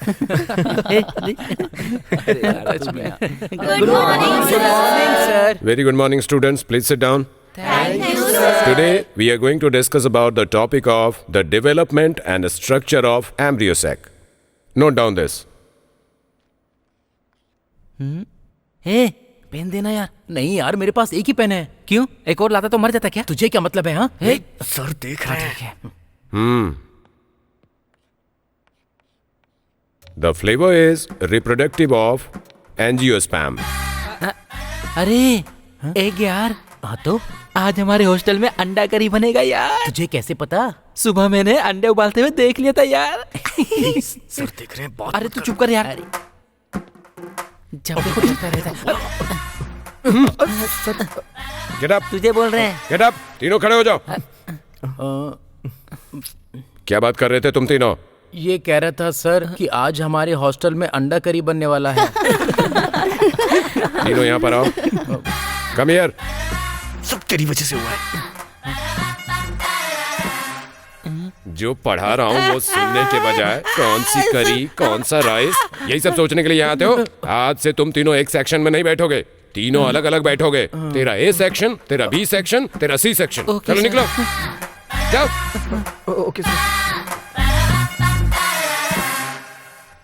Good morning, sir. Very good morning, students. Please sit down. Thank you, sir. Today, we are going to discuss about the topic of the development and the structure of embryo sac. Note down this. Pen देना यार। नहीं यार, मेरे पास एक ही pen है। क्यों? एक और लाता तो मर जाता क्या? तुझे क्या मतलब है? हाँ, सर देख रहे हैं। The flavor is reproductive of angiosperm. अरे एक यार। हाँ तो आज हमारे हॉस्टल में अंडा करी बनेगा यार। तुझे कैसे पता? सुबह मैंने अंडे उबालते हुए देख लिया था यार। सर देख रहे हैं बहुत। अरे तू चुप कर यार। जब देखो चलता रहता है। Get up. तुझे बोल रहे हैं। Get up. तीनों खड़े हो जाओ। क्या बात कर रहे थे तुम तीनों? ये कह रहा था सर कि आज हमारे हॉस्टल में अंडा करी बनने वाला है। तीनों यहाँ पर आओ। Come here. सब तेरी वजह से हुआ है। जो पढ़ा रहा हूँ वो सुनने के बजाय कौन सी करी, कौन सा राइस, यही सब सोचने के लिए यहाँ आते हो। आज से तुम तीनों एक सेक्शन में नहीं बैठोगे, तीनों अलग अलग बैठोगे। तेरा ए सेक्शन, तेरा बी सेक्शन, तेरा सी सेक्शन। चलो निकलो, जाओ। Okay sir.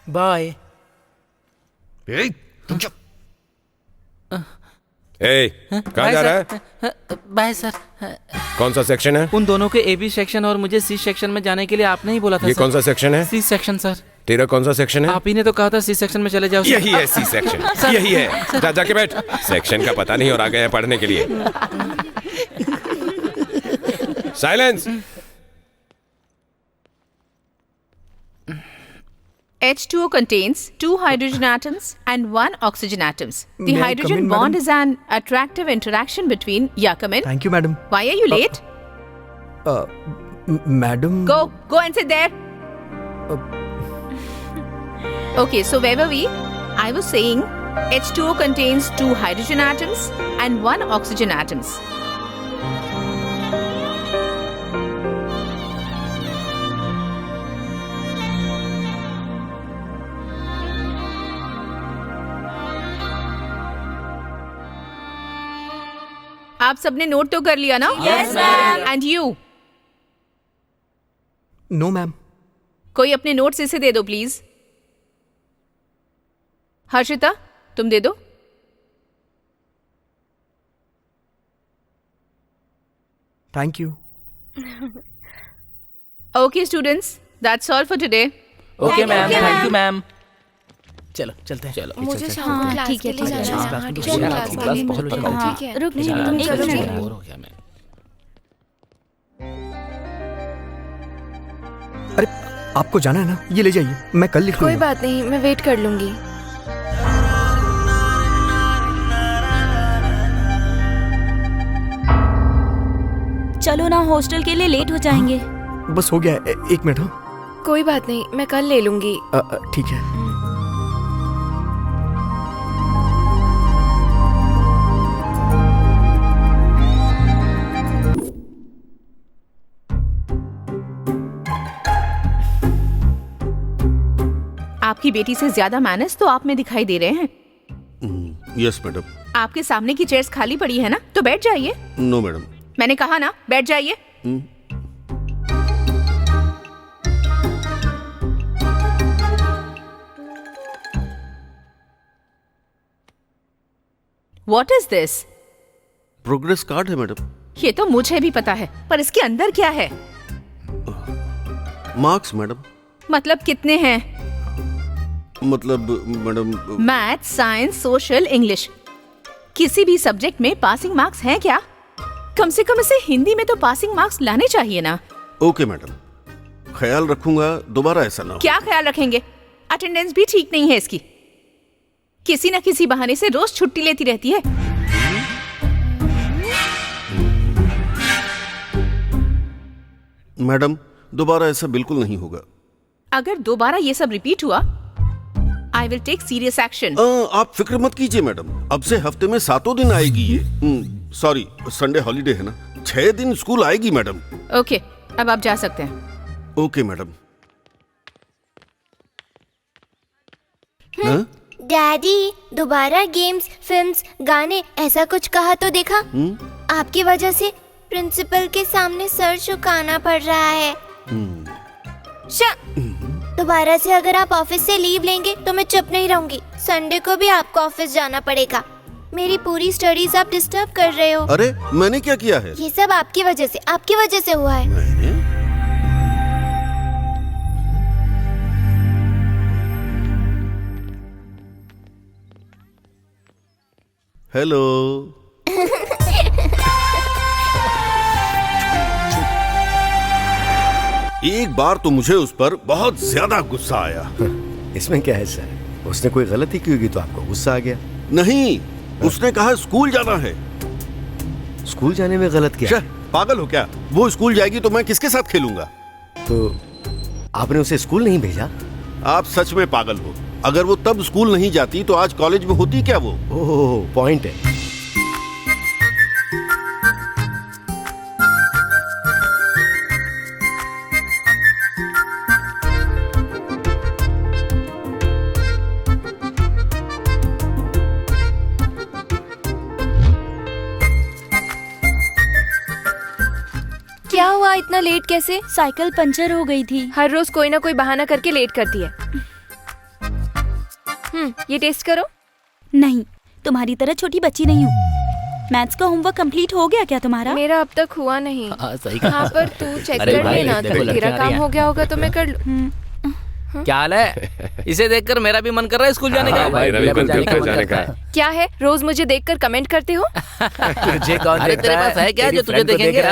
बाय। तुम चुप। कहाँ जा रहा है? Bye sir. कौन सा सेक्शन है? उन दोनों के ए बी सेक्शन और मुझे सी सेक्शन में जाने के लिए आपने ही बोला था। ये सर। कौन सा सेक्शन है? C section sir. तेरा कौन सा सेक्शन है? आप ही ने तो कहा था सी सेक्शन में चले जाओ। यही है सी सेक्शन, यही है। जा जाके बैठ। सेक्शन का पता नहीं और आ गए हैं पढ़ने के लिए। Silence. H2O contains 2 hydrogen atoms and 1 oxygen atoms. The May I come hydrogen in, bond madam? is an attractive interaction between. Yeah, come in. Thank you madam. Why are you late? Madam. Go and sit there. Okay, so where were we? I was saying H2O contains 2 hydrogen atoms and 1 oxygen atoms. आप सबने note तो कर लिया ना? Yes, ma'am. And you? No ma'am. कोई अपने notes इसे दे दो प्लीज। हर्षिता, तुम दे दो। Thank you. Okay, students, that's all for today. Okay ma'am, thank you ma'am. चलो चलते हैं। चलो मुझे शाम क्लास के लिए जाना है। चलो क्लास क्लास बहुत हाँ, ठीक है। रुक नहीं तुम चलो नहीं। बोर हो गया मैं। अरे आपको जाना है ना, ये ले जाइए, मैं कल लिख कोई लूंगा। बात नहीं, मैं वेट कर लूंगी। चलो ना, हॉस्टल के लिए लेट हो जाएंगे। बस हो गया है, एक मिनट। हाँ कोई बात नहीं, मैं कल ले लूंगी। ठीक है। आपकी बेटी से ज्यादा मैनर्स तो आप में दिखाई दे रहे हैं। Yes madam. आपके सामने की चेयर्स खाली पड़ी है ना, तो बैठ जाइए। No madam. मैंने कहा ना, बैठ जाइए। What is this? Progress card है मैडम। ये तो मुझे भी पता है, पर इसके अंदर क्या है? Marks madam. मतलब कितने हैं? मतलब madam math, science, social, English, किसी भी सब्जेक्ट में पासिंग मार्क्स हैं क्या? कम से कम इसे हिंदी में तो पासिंग मार्क्स लाने चाहिए ना। ओके मैडम, ख्याल रखूंगा, दोबारा ऐसा ना हो। क्या ख्याल रखेंगे? अटेंडेंस भी ठीक नहीं है इसकी। किसी न किसी बहाने से रोज छुट्टी लेती रहती है। मैडम दोबारा ऐसा बिल्कुल नहीं होगा। अगर दोबारा ये सब रिपीट हुआ, I will take serious action. आप फिक्र मत कीजिए मैडम, अब से हफ्ते में 7 दिन आएगी ये। सॉरी, संडे हॉलीडे है ना, 6 दिन स्कूल आएगी मैडम। ओके, अब आप जा सकते हैं। Okay madam. हाँ? डैडी, दोबारा गेम्स, फिल्म्स, गाने ऐसा कुछ कहा तो देखा? आपकी वजह से प्रिंसिपल के सामने सर झुकाना पड़ रहा है। दोबारा से अगर आप ऑफिस से लीव लेंगे तो मैं चुप नहीं रहूंगी। संडे को भी आपको ऑफिस जाना पड़ेगा। मेरी पूरी स्टडीज आप डिस्टर्ब कर रहे हो। अरे मैंने क्या किया है? ये सब आपकी वजह से हुआ है। मैंने? हेलो। एक बार तो मुझे उस पर बहुत ज्यादा गुस्सा आया। इसमें क्या है सर? उसने कोई गलती की होगी तो आपको गुस्सा आ गया। नहीं, उसने कहा स्कूल जाना है। स्कूल जाने में गलत क्या? पागल हो क्या? वो स्कूल जाएगी तो मैं किसके साथ खेलूंगा? तो आपने उसे स्कूल नहीं भेजा? आप सच में पागल हो। अगर वो तब स्कूल नहीं जाती तो आज कॉलेज में होती क्या वो? ओह, पॉइंट है। क्या हुआ, इतना लेट कैसे? साइकिल पंचर हो गई थी। हर रोज कोई ना कोई बहाना करके लेट करती है। ये टेस्ट करो। नहीं, तुम्हारी तरह छोटी बच्ची नहीं हूँ। मैथ्स का होमवर्क कंप्लीट हो गया क्या तुम्हारा? मेरा अब तक हुआ नहीं। सही हाँ, पर तू चेक अरे कर भाई, लेना। देखो, तो लड़के तेरा आ काम रही हो गया होगा तो मैं कर लूँ। क्या हाल है? इसे देखकर मेरा भी मन कर रहा है स्कूल जाने का। हाँ, भाई, मेरा भी मन करता है जाने का। क्या है, रोज मुझे देखकर कमेंट करते हो? तुझे कौन? अरे तेरे पास है क्या जो तुझे देखेंगे?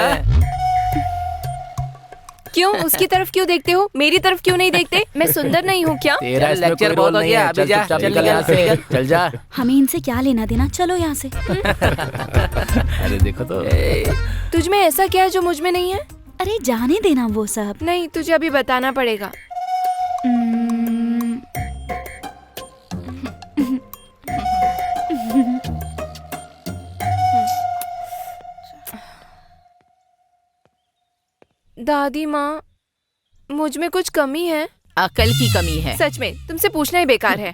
क्यों? उसकी तरफ क्यों देखते हो? मेरी तरफ क्यों नहीं देखते? मैं सुंदर नहीं हूँ क्या? तेरा लेक्चर बहुत हो गया। अभी जा, चल निकल यहाँ से, चल जा। हमें इनसे क्या लेना देना, चलो यहाँ से। अरे देखो तो, तुझ में ऐसा क्या है जो मुझ में नहीं है? अरे जाने देना वो सब। नहीं, तुझे अभी बताना पड़ेगा। दादी माँ, मुझ में कुछ कमी है। अकल की कमी है। सच में, तुमसे पूछना ही बेकार है।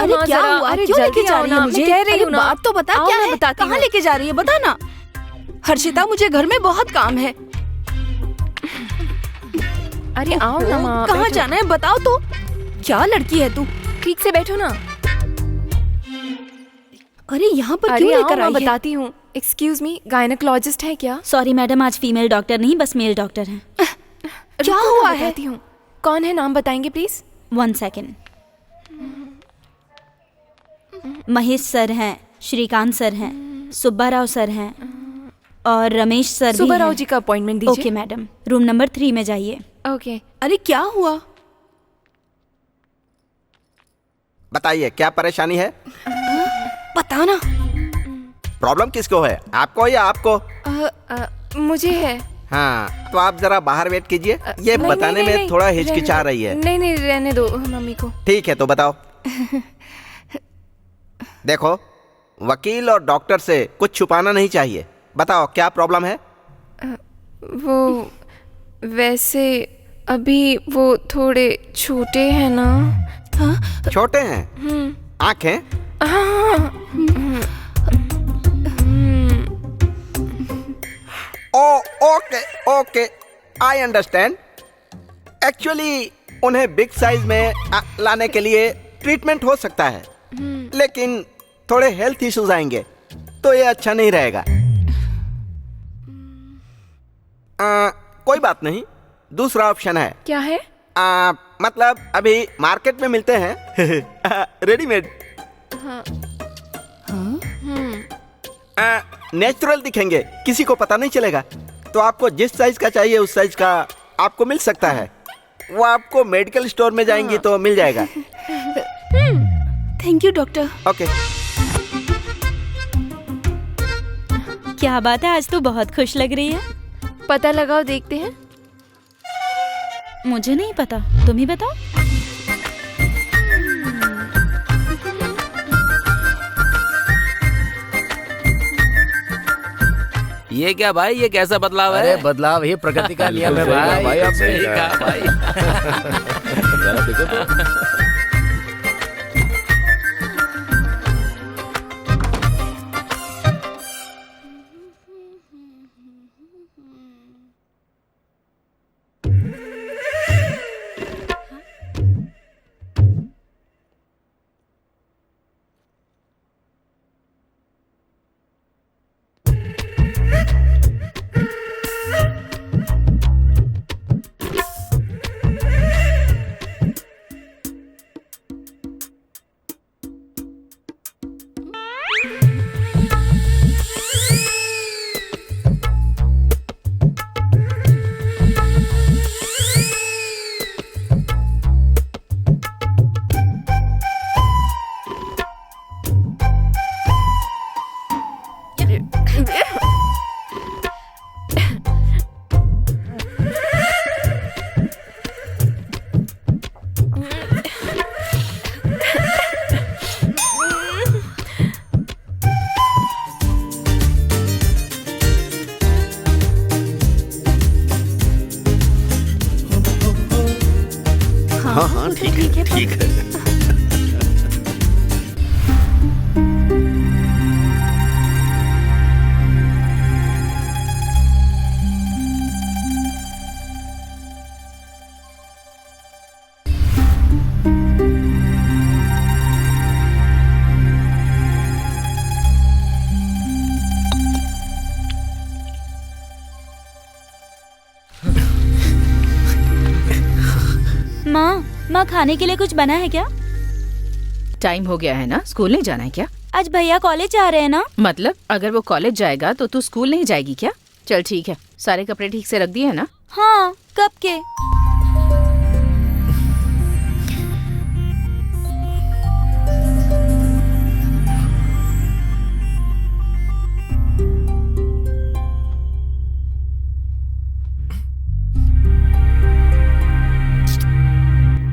अरे क्या हुआ? अरे क्यों लेके जल्दी जा आओ रही है ना, मुझे? मैं कह रही अरे हूँ ना। बात तो बता, आओ क्या ना, है? बताती कहाँ हूँ। लेके जा रही है, बता ना। हर्षिता, मुझे घर में बहुत काम है। अरे आओ ना माँ, कहाँ बैठो। जाना है बताओ तो। क्या लड़की है तू? ठीक से बैठो ना। अरे यहाँ पर अरे क्यों आओ लेकर ना, आई है? बताती हूँ। एक्सक्यूज मी, गायनेकोलॉजिस्ट है क्या? सॉरी मैडम, आज फीमेल डॉक्टर नहीं, बस मेल डॉक्टर हैं। क्या रुको हुआ ना, है? बताती हूँ। कौन है, नाम बताएंगे प्लीज? 1 सेकेंड। महेश सर हैं, श्रीकांत सर हैं, सुब्बाराव सर हैं और रमेश सर भी सुब्बाराव हैं। जी का अपॉइंटमेंट दीजिए। ओके मैडम, रूम नंबर 3 में जाइए। ओके। अरे क्या हुआ? बताइए क्या परेशानी है? बता ना। प्रॉब्लम किसको है, आपको या आपको? मुझे है। हाँ, तो आप जरा बाहर वेट कीजिए। ये नहीं, बताने नहीं, में नहीं, थोड़ा रहने हिचकिचा दो। रही है। नहीं, रहने दो मम्मी को। ठीक है, तो बताओ। देखो, वकील और डॉक्टर से कुछ छुपाना नहीं चाहिए। बताओ क्या प्रॉब्लम है? वो वैसे अभी वो थोड़े छोटे हैं ना। छोटे हैं? आंखें? Okay okay, I understand. Actually उन्हें बिग साइज में लाने के लिए ट्रीटमेंट हो सकता है, लेकिन थोड़े हेल्थ इश्यूज आएंगे तो ये अच्छा नहीं रहेगा। कोई बात नहीं, दूसरा ऑप्शन है। क्या है? मतलब अभी मार्केट में मिलते हैं रेडीमेड। नेचुरल दिखेंगे, किसी को पता नहीं चलेगा। तो आपको जिस साइज का चाहिए उस साइज का आपको मिल सकता है। वो आपको मेडिकल स्टोर में जाएंगी तो मिल जाएगा। Thank you doctor. ओके। क्या बात है, आज तो बहुत खुश लग रही है। पता लगाओ, देखते हैं। मुझे नहीं पता, तुम ही बताओ। ये क्या भाई, ये कैसा बदलाव है? अरे बदलाव ये प्रकृति का नियम है भाई। भाई आपने सही ये कहा। कहा भाई। जरा देखो तो। हाँ हाँ ठीक है ठीक है। माँ खाने के लिए कुछ बना है क्या? टाइम हो गया है ना, स्कूल नहीं जाना है क्या? आज भैया कॉलेज जा रहे हैं ना। मतलब अगर वो कॉलेज जाएगा तो तू स्कूल नहीं जाएगी क्या? चल ठीक है, सारे कपड़े ठीक से रख दिए है ना? हाँ, कब के?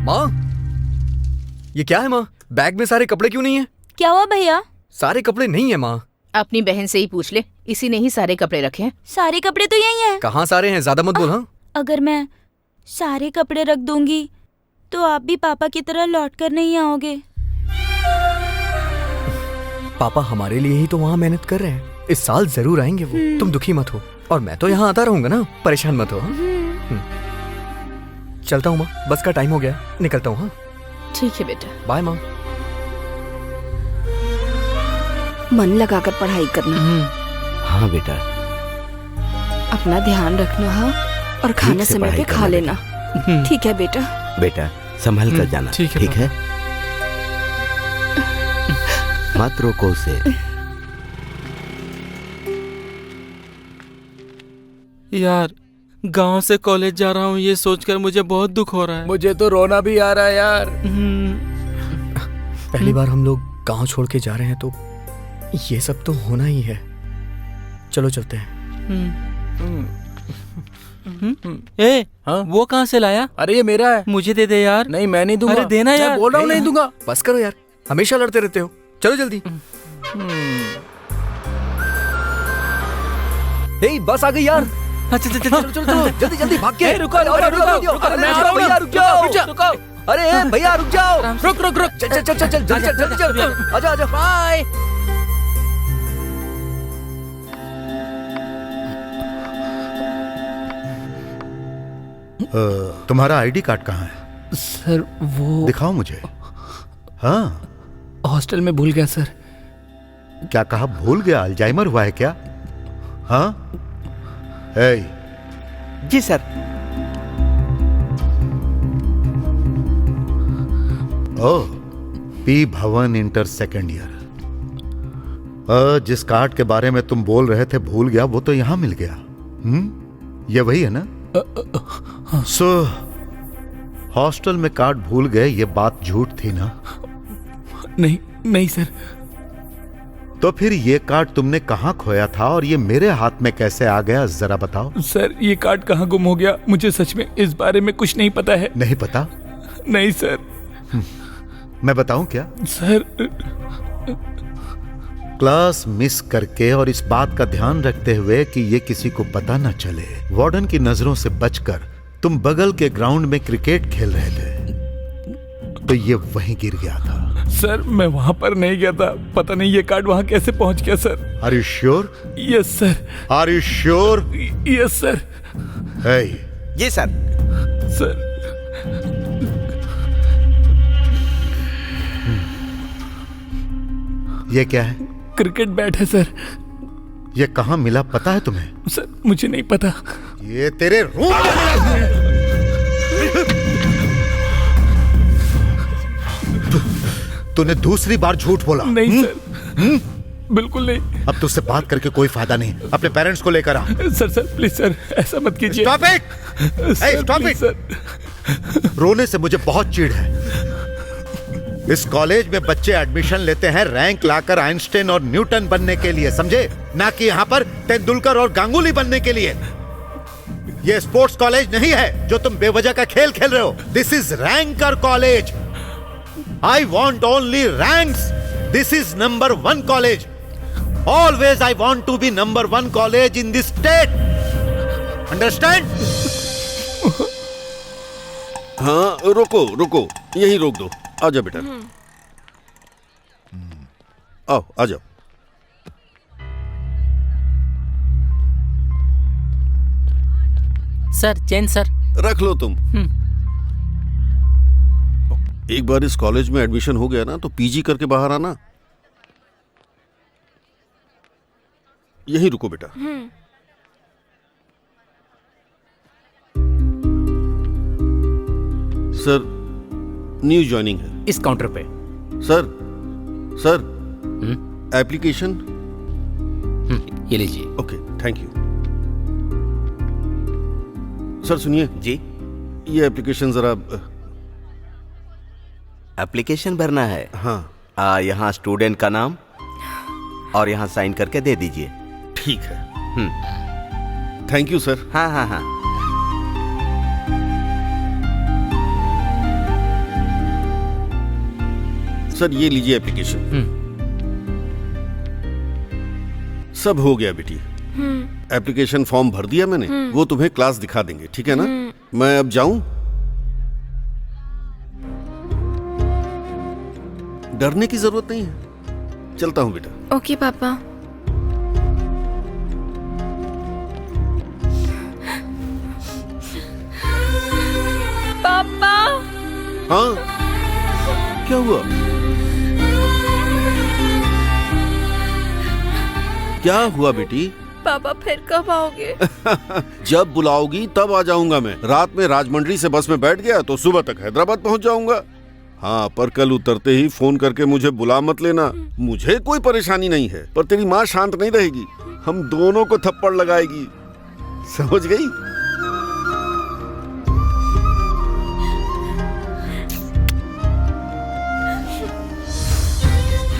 माँ, ये क्या है माँ? बैग में सारे कपड़े क्यों नहीं है? क्या हुआ भैया? सारे कपड़े नहीं है माँ। अपनी बहन से ही पूछ ले, इसी ने ही सारे कपड़े रखे हैं। सारे कपड़े तो यही हैं। कहाँ सारे हैं? ज्यादा मत बोल। हाँ, अगर मैं सारे कपड़े रख दूंगी तो आप भी पापा की तरह लौट कर नहीं आओगे। पापा हमारे लिए ही तो वहाँ मेहनत कर रहे हैं। इस साल जरूर आएंगे वो, तुम दुखी मत हो। और मैं तो यहाँ आता रहूंगा ना, परेशान मत हो। चलता हूँ माँ, बस का टाइम हो गया, निकलता हूँ। हाँ ठीक है बेटा, बाय माँ। मन लगाकर पढ़ाई करना। हाँ बेटा, अपना ध्यान रखना। हाँ, और खाने से समय पे पढ़ाई खा करना लेना। ठीक है बेटा। बेटा संभल कर जाना। ठीक है, ठीक है? मत रोको उसे। यार, गांव से कॉलेज जा रहा हूँ ये सोचकर मुझे बहुत दुख हो रहा है। मुझे तो रोना भी आ रहा है यार। पहली बार हम लोग गांव छोड़ के जा रहे हैं तो ये सब तो होना ही है। चलो चलते हैं। ए, हाँ? वो कहाँ से लाया? अरे ये मेरा है। मुझे दे दे यार। नहीं मैं नहीं दूंगा। अरे देना मैं यार। बोल रहा हूँ नहीं दूंगा। बस करो यार, हमेशा लड़ते रहते हो। चलो जल्दी। हे, बस आ गई यार। अच्छा चल चलो चलो चलो, जल्दी जल्दी भाग के। रुको, अरे, रुको, अरे, रुको, अरे, मैं आ रहा हूँ भैया ना। रुक जाओ। रुको। अरे भैया रुक जाओ। रुक रुक रुक। चल चल चल चल जल्दी चल जल्दी चल। आजा आजा। बाय। तुम्हारा आईडी कार्ड कहाँ है? सर वो दिखाओ मुझे। हाँ, हॉस्टल में भूल गया सर। क्या कहा? भूल गया? अल्जाइमर हुआ है क्या? हाँ ए, जी सर। ओह, पी भवन इंटर सेकेंड ईयर। जिस कार्ड के बारे में तुम बोल रहे थे भूल गया, वो तो यहाँ मिल गया। ये वही है ना? सो हॉस्टल में कार्ड भूल गए, ये बात झूठ थी ना? नहीं नहीं सर। तो फिर ये कार्ड तुमने कहाँ खोया था और ये मेरे हाथ में कैसे आ गया, जरा बताओ। सर ये कार्ड कहाँ गुम हो गया, मुझे सच में इस बारे में कुछ नहीं पता है। नहीं पता? नहीं सर। मैं बताऊं क्या? सर क्लास मिस करके और इस बात का ध्यान रखते हुए कि ये किसी को पता न चले, वार्डन की नजरों से बचकर तुम बगल के ग्राउंड में क्रिकेट खेल रहे थे, तो ये वहीं गिर गया था। सर मैं वहां पर नहीं गया था, पता नहीं ये कार्ड वहां कैसे पहुंच गया sir. Are you sure? Yes sir. Are you sure? Yes sir. जी सर। सर ये क्या है? क्रिकेट बैट है सर। ये कहाँ मिला पता है तुम्हें? सर मुझे नहीं पता। ये तेरे रूम में मिला। तूने दूसरी बार झूठ बोला। नहीं सर। बिल्कुल नहीं। अब तुझसे बात करके कोई फायदा नहीं, अपने पेरेंट्स को लेकर आ। सर प्लीज सर, ऐसा मत कीजिए। Stop it! Stop it! रोने से मुझे बहुत चिढ़ है। इस कॉलेज में बच्चे एडमिशन लेते हैं रैंक लाकर आइंस्टाइन और न्यूटन बनने के लिए, समझे? ना कि यहाँ पर तेंदुलकर और गांगुली बनने के लिए। ये स्पोर्ट्स कॉलेज नहीं है जो तुम बेवजह का खेल खेल रहे हो। This is ranker college. I want only ranks. This is number 1 college. Always I want to be number 1 college in this state. Understand? हाँ रुको, यहीं रोक दो। आ जाओ बेटा। आओ आ जाओ। Sir chain sir. रख लो तुम। एक बार इस कॉलेज में एडमिशन हो गया ना तो पीजी करके बाहर आना। यहीं रुको बेटा। सर न्यू ज्वाइनिंग है। इस काउंटर पे। Sir application. ये लीजिए। Okay thank you. सर सुनिए जी। ये एप्लीकेशन जरा। एप्लीकेशन भरना है? हाँ। यहाँ स्टूडेंट का नाम और यहाँ साइन करके दे दीजिए। ठीक है। Thank you sir. हाँ। सर ये लीजिए एप्लीकेशन। सब हो गया बेटी। एप्लीकेशन फॉर्म भर दिया मैंने। वो तुम्हें क्लास दिखा देंगे, ठीक है ना? मैं अब जाऊं? डरने की जरूरत नहीं है। चलता हूं बेटा। ओके पापा। पापा। हाँ क्या हुआ? क्या हुआ बेटी? पापा फिर कब आओगे? जब बुलाओगी तब आ जाऊंगा मैं। रात में राजमंड्री से बस में बैठ गया तो सुबह तक हैदराबाद पहुंच जाऊंगा। हाँ पर कल उतरते ही फोन करके मुझे बुला मत लेना। मुझे कोई परेशानी नहीं है, पर तेरी माँ शांत नहीं रहेगी। हम दोनों को थप्पड़ लगाएगी, समझ गई?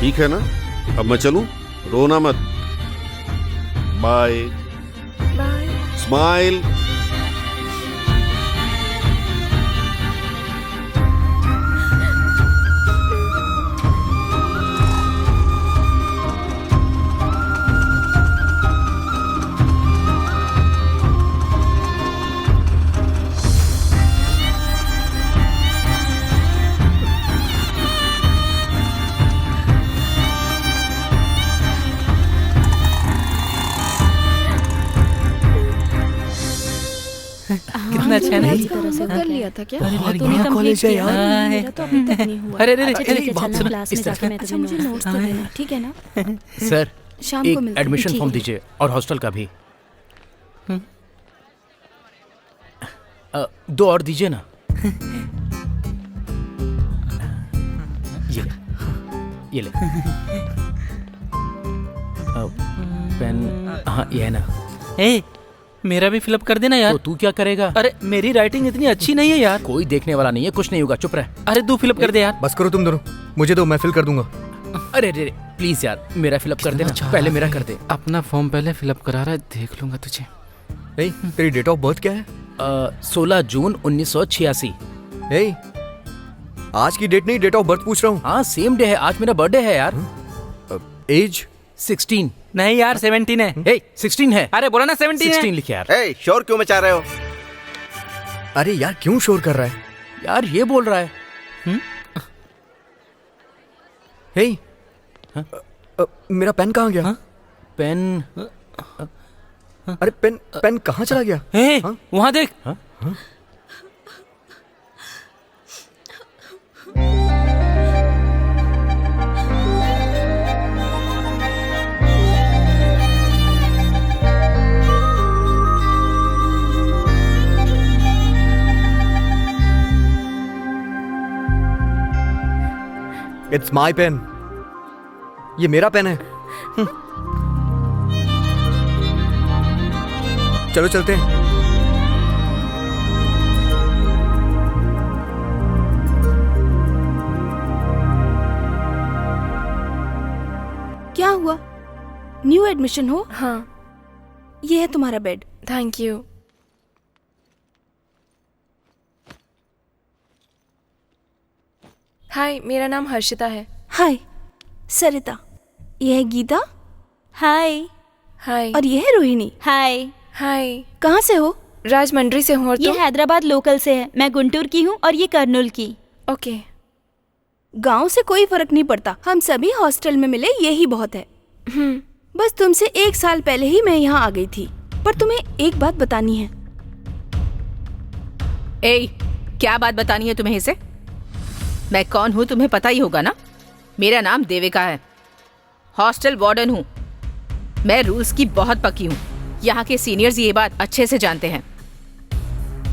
ठीक है ना? अब मैं चलूं? रोना मत। बाय। बाय। स्माइल। कितना अच्छा है ना? कर लिया था क्या? बढ़िया कॉलेज है यार। मेरा तो अभी तक नहीं हुआ। अरे चलो क्लास में जाके मैं अच्छा मुझे नोट्स तो देना, ठीक है ना? सर शाम को एक मिलते हैं। एडमिशन ठीक फॉर्म है। दीजिए और हॉस्टल का भी। 2 और दीजिए ना। ये ले पेन। हाँ ये है ना। मेरा भी फिलअप कर देना यार। तो तू क्या करेगा? अरे मेरी राइटिंग इतनी अच्छी नहीं है यार। कोई देखने वाला नहीं है, कुछ नहीं होगा, चुप रह। अरे तू फिलअप कर दे यार। बस करो तुम दोनों, मुझे दो, मैं फिल कर दूंगा। अरे रे प्लीज यार, मेरा फिलअप कर देना, पहले मेरा कर दे। अपना फॉर्म पहले फिलअप करा रहा है, देख लूंगा तुझे। तेरी डेट ऑफ बर्थ क्या है? 16 जून 1986। आज की डेट नहीं, डेट ऑफ बर्थ पूछ रहा हूँ। हाँ सेम डे है, आज मेरा बर्थडे है यार। एज 16। नहीं यार 17 है। 16 है। अरे बोला ना 17 है। 16 लिखे यार। शोर क्यों मचा रहे हो? अरे यार क्यों शोर कर रहा है? यार ये बोल रहा है। मेरा पेन कहाँ गया? पेन? अरे पेन कहाँ चला गया? वहां देख। इट्स माई पेन, ये मेरा पेन है। चलो चलते हैं। क्या हुआ? न्यू एडमिशन हो? हाँ। ये है तुम्हारा बेड। Thank you. हाय, मेरा नाम हर्षिता है। हाय सरिता। ये है गीता। हाय। हाय। और ये है रोहिणी। हाय। हाय। कहाँ से हो? राजमंड्री से हूँ। और ये हैदराबाद लोकल से है, मैं गुंटूर की हूँ और ये कर्नूल की। ओके। गांव से कोई फर्क नहीं पड़ता, हम सभी हॉस्टल में मिले, यही बहुत है। बस तुमसे 1 साल पहले ही मैं यहाँ आ गई थी, पर तुम्हें एक बात बतानी है। क्या बात बतानी है तुम्हें इसे? मैं कौन हूँ तुम्हें पता ही होगा ना। मेरा नाम देविका है, हॉस्टल वार्डन हूँ। मैं रूल्स की बहुत पक्की हूँ, यहाँ के सीनियर्स ये बात अच्छे से जानते हैं,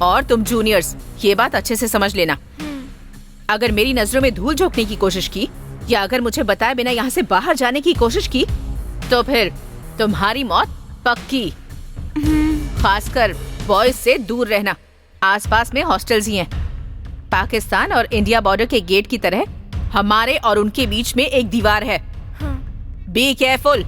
और तुम जूनियर्स ये बात अच्छे से समझ लेना। अगर मेरी नजरों में धूल झोंकने की कोशिश की या अगर मुझे बताए बिना यहाँ से बाहर जाने की कोशिश की तो फिर तुम्हारी मौत पक्की। खासकर बॉयज से दूर रहना, आसपास में हॉस्टल्स ही हैं। पाकिस्तान और इंडिया बॉर्डर के गेट की तरह हमारे और उनके बीच में एक दीवार है। Be careful.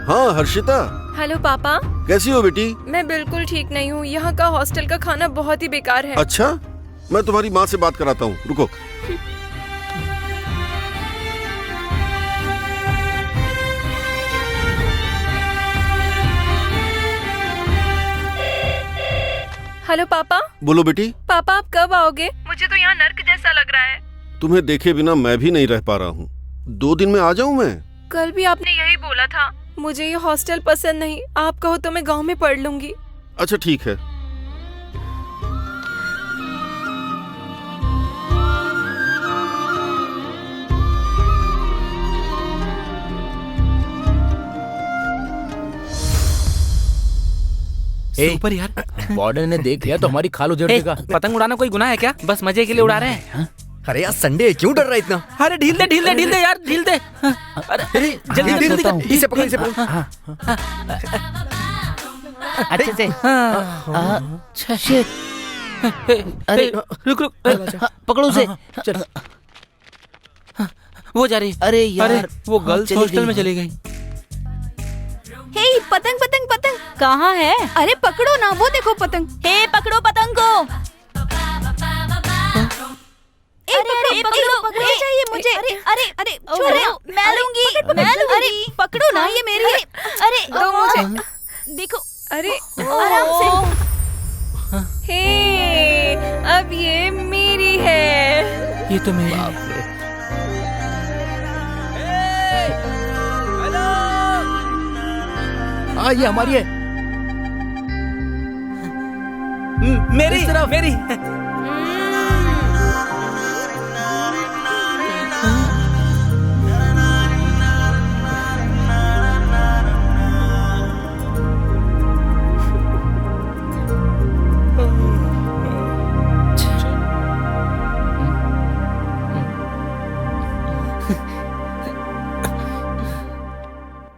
हाँ हर्षिता। हेलो पापा। कैसी हो बेटी? मैं बिल्कुल ठीक नहीं हूँ, यहाँ का हॉस्टल का खाना बहुत ही बेकार है। अच्छा, मैं तुम्हारी माँ से बात कराता हूँ, रुको। हेलो पापा। बोलो बेटी। पापा आप कब आओगे? मुझे तो यहाँ नर्क जैसा लग रहा है। तुम्हें देखे बिना मैं भी नहीं रह पा रहा हूँ। 2 दिन में आ जाऊँ मैं? कल भी आपने यही बोला था। मुझे ये हॉस्टल पसंद नहीं, आप कहो तो मैं गांव में पढ़ लूंगी। अच्छा ठीक है। सुपर यार, वार्डन ने देख लिया तो हमारी खाल उजड़ देगा। पतंग उड़ाना कोई गुनाह है क्या? बस मजे के लिए उड़ा रहे हैं। अरे यार संडे, क्यों डर रहा है इतना? अरे ढील दे ढील दे ढील दे यार, ढील दे। अरे जल्दी जल्दी इसे पकड़, इसे पकड़। अच्छे से। अच्छा शिट। अरे रुक रुक, पकड़ो उसे। चल। वो जा रही। अरे यार, वो गर्ल्स हॉस्टल में चली गई। हे पतंग पतंग पतंग कहाँ है? अरे पकड़ो ना, वो देखो पतंग। हे पकड़ो पतंग को। पकड़ो चाहिए मुझे। अरे छोड़ो, मैं लूंगी। अरे पकड़ो ना, ये मेरी है। अरे दो मुझे। देखो। अरे आराम से। हे, अब ये मेरी है। तो मेरी हाँ ये हमारी है। मेरी मेरी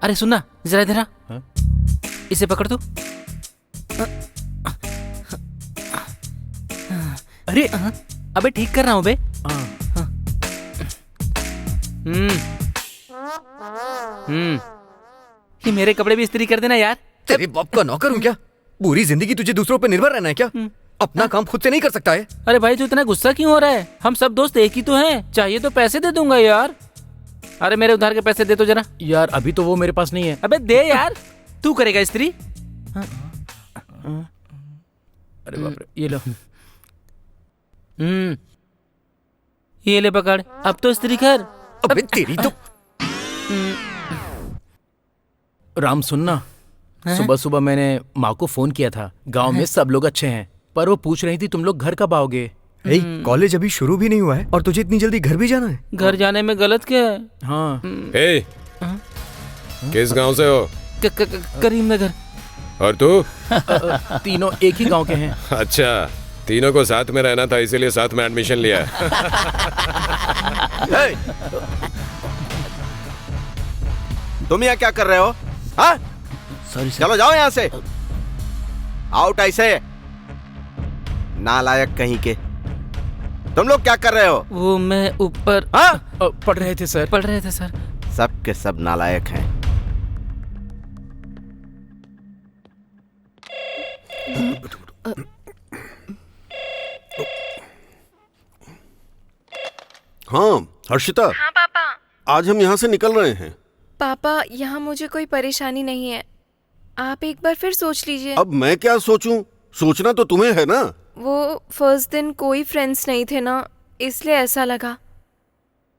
अरे सुनना जरा इधर आ। इसे पकड़ तू। अरे अबे ठीक कर रहा हूँ बे। ये मेरे कपड़े भी इस्त्री कर देना यार। तेरे बाप का नौकर हूँ क्या? पूरी जिंदगी तुझे दूसरों पर निर्भर रहना है क्या? अपना काम खुद से नहीं कर सकता है? अरे भाई तू इतना गुस्सा क्यों हो रहा है? हम सब दोस्त एक ही तो हैं। चाहिए तो पैसे दे दूंगा यार। अरे मेरे उधार के पैसे दे तो जरा। यार अभी तो वो मेरे पास नहीं है। अबे दे यार। तू करेगा इस्त्री? अरे बाप रे, ये लो। ये ले पकड़, अब तो इस्त्री कर। अबे तेरी तो। राम सुनना, सुबह सुबह मैंने माँ को फोन किया था। गांव में सब लोग अच्छे हैं, पर वो पूछ रही थी तुम लोग घर कब आओगे। कॉलेज अभी शुरू भी नहीं हुआ है और तुझे इतनी जल्दी घर भी जाना है? घर जाने में गलत क्या है? हाँ। हे, किस गांव से हो? करीमनगर। और तू? तीनों एक ही गांव के हैं। अच्छा, तीनों को साथ में रहना था इसीलिए साथ में एडमिशन लिया। तुम यहाँ क्या कर रहे हो? हाँ? चलो जाओ यहाँ से। आउट ऐसे। नालायक कहीं के। तुम लोग क्या कर रहे हो? वो मैं ऊपर पढ़ रहे थे सर। पढ़ रहे थे सर। सब के सब नालायक हैं। हाँ हर्षिता। हाँ पापा। आज हम यहाँ से निकल रहे हैं। पापा यहाँ मुझे कोई परेशानी नहीं है, आप एक बार फिर सोच लीजिए। अब मैं क्या सोचूं? सोचना तो तुम्हें है ना। वो फर्स्ट दिन कोई फ्रेंड्स नहीं थे ना, इसलिए ऐसा लगा।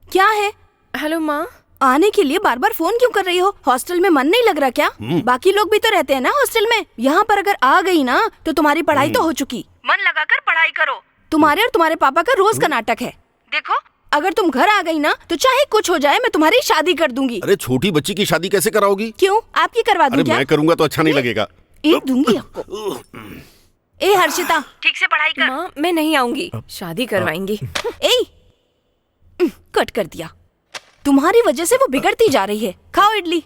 क्या है? हेलो माँ। आने के लिए बार बार फोन क्यों कर रही हो? हॉस्टल में मन नहीं लग रहा क्या? बाकी लोग भी तो रहते हैं ना हॉस्टल में। यहाँ पर अगर आ गई ना तो तुम्हारी पढ़ाई तो हो चुकी। मन लगाकर पढ़ाई करो। तुम्हारे और तुम्हारे पापा का रोज का नाटक है। देखो अगर तुम घर आ गई ना तो चाहे कुछ हो जाए मैं तुम्हारी शादी कर दूंगी। अरे छोटी बच्ची की शादी कैसे कराओगी? क्यों? आपकी करवा दूं क्या? मैं करूंगा तो अच्छा नहीं लगेगा। एक दूंगी आपको। ए हर्षिता ठीक से पढ़ाई कर। माँ मैं नहीं आऊंगी, शादी करवाएंगी। कट कर दिया। तुम्हारी वजह से वो बिगड़ती जा रही है। खाओ idli.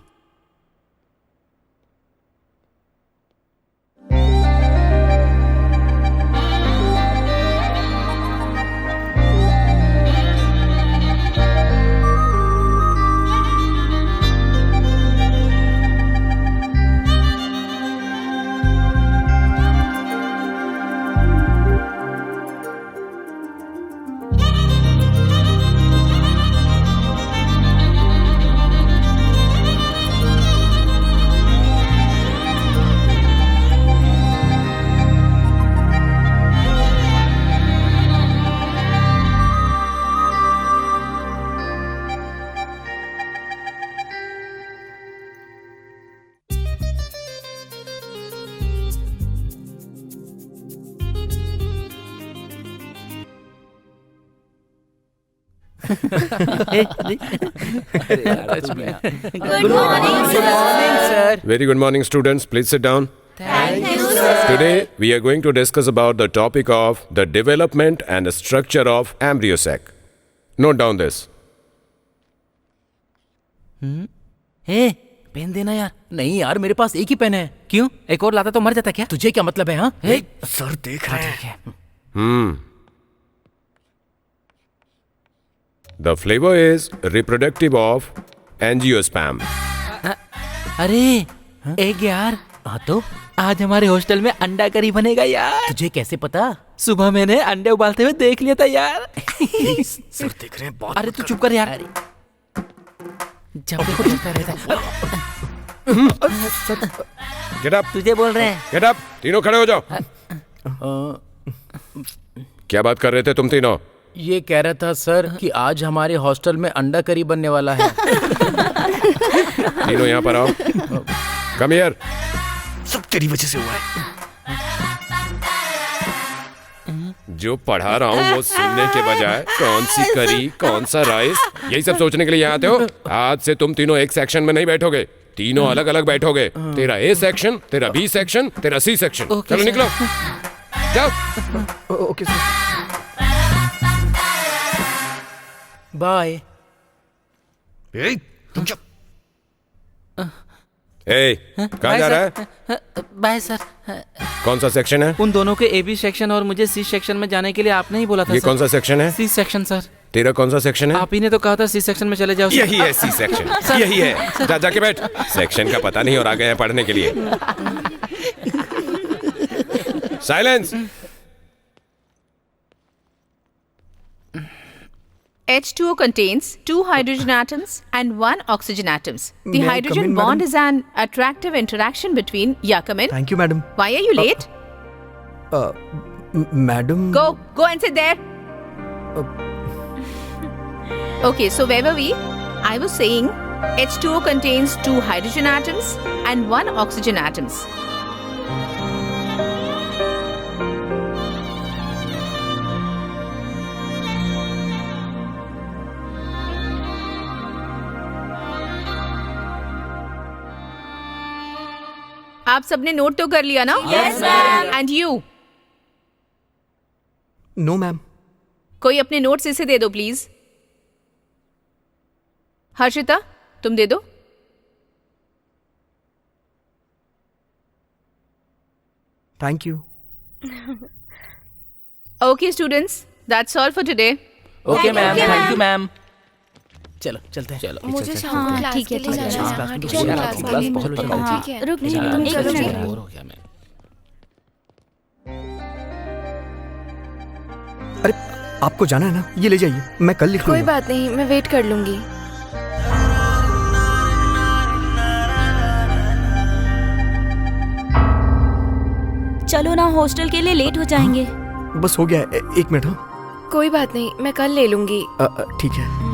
Good morning, sir. Very good morning, students. Please sit down. Thank you, sir. Today, we are going to discuss about the topic of the development and structure of embryo sac. Note down this. Hey pen देना यार। नहीं यार मेरे पास एक ही pen है। क्यों? एक और लाता तो मर जाता क्या? तुझे क्या मतलब है? हाँ सर देख रहे हैं। The flavor is reproductive of angiosperm. अरे एक यार। हाँ तो आज हमारे हॉस्टल में अंडा करी बनेगा यार। तुझे कैसे पता? सुबह मैंने अंडे उबालते हुए देख लिया था यार। सर देख रहे हैं। बहुत अरे तू चुप कर यार। जब देखो चलता रहता है। Get up. तुझे बोल रहे हैं। Get up. तीनों खड़े हो जाओ। क्या बात कर रहे थे तुम तीनों? ये कह रहा था सर कि आज हमारे हॉस्टल में अंडा करी बनने वाला है। तीनों यहाँ पर आओ। Come here. सब तेरी वजह से हुआ है। जो पढ़ा रहा हूँ वो सुनने के बजाय कौन सी करी, कौन सा राइस, यही सब सोचने के लिए यहाँ आते हो। आज से तुम तीनों एक सेक्शन में नहीं बैठोगे, तीनों अलग अलग बैठोगे। तेरा ए सेक्शन, तेरा बी सेक्शन, तेरा सी सेक्शन। चलो निकलो, जाओ। Okay sir. बाय। तुम चुप। कहाँ जा रहा है? Bye sir. कौन सा सेक्शन है? उन दोनों के AB सेक्शन और मुझे C सेक्शन में जाने के लिए आपने ही बोला था। ये सर। कौन सा सेक्शन है? C section sir. तेरा कौन सा सेक्शन है? आप ही ने तो कहा था C सेक्शन में चले जाओ। यही है C सेक्शन, यही है। जाके बैठ। सेक्शन का पता नहीं और आ गए हैं पढ़ने के लिए। Silence. H2O contains 2 hydrogen atoms and 1 oxygen atoms. The May I come hydrogen in, bond madam? is an attractive interaction between. Yeah, come in. Thank you madam. Why are you late? Madam. Go and sit there. Okay, so where were we? I was saying H2O contains 2 hydrogen atoms and 1 oxygen atoms. आप सबने note तो कर लिया ना? Yes, ma'am. And you? No ma'am. कोई अपने notes इसे दे दो प्लीज। हर्षिता, तुम दे दो। Thank you. Okay, students, that's all for today. Okay ma'am, thank you ma'am. चलो चलते हैं। चलो मुझे शाम को क्लास के लिए जाना है। हाँ, ट्यूशन क्लास के लिए। बहुत पढ़ाई थी। ठीक है। रुक तुम एक चलो। मिनट। बोर हो गया मैं। अरे आपको जाना है ना, ये ले जाइए, मैं कल लिख कोई लूंगा। बात नहीं, मैं वेट कर लूंगी। चलो ना, हॉस्टल के लिए लेट हो जाएंगे। बस हो गया है, एक मिनट। हाँ कोई बात नहीं, मैं कल ले लूंगी। ठीक है।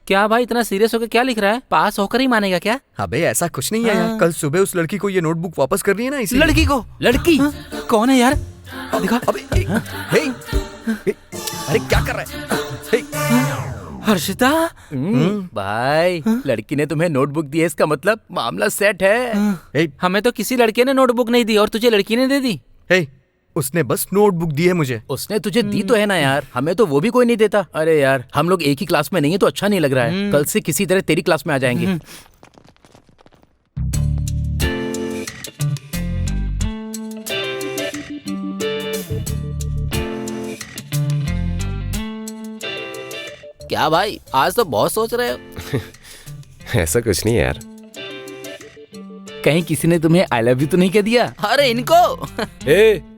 क्या भाई इतना सीरियस होकर क्या लिख रहा है? पास होकर ही मानेगा क्या? अबे ऐसा कुछ नहीं है यार। कल सुबह उस लड़की को ये नोटबुक वापस करनी है ना, इसीलिए। लड़की को? लड़की कौन है यार? दिखा। अबे हे, अरे क्या कर रहा है? हर्षिता। भाई लड़की ने तुम्हें नोटबुक दी है, इसका मतलब मामला सेट है। हमें तो किसी लड़के ने नोटबुक नहीं दी और तुझे लड़की ने दे दी। उसने बस नोटबुक दी है मुझे। उसने तुझे दी तो है ना यार, हमें तो वो भी कोई नहीं देता। अरे यार हम लोग एक ही क्लास में नहीं है तो अच्छा नहीं लग रहा है। कल से किसी तरह तेरी क्लास में आ जाएंगे। क्या भाई आज तो बहुत सोच रहे हो? ऐसा कुछ नहीं यार। कहीं किसी ने तुम्हें आई लव यू तो नहीं कह दिया? अरे इनको।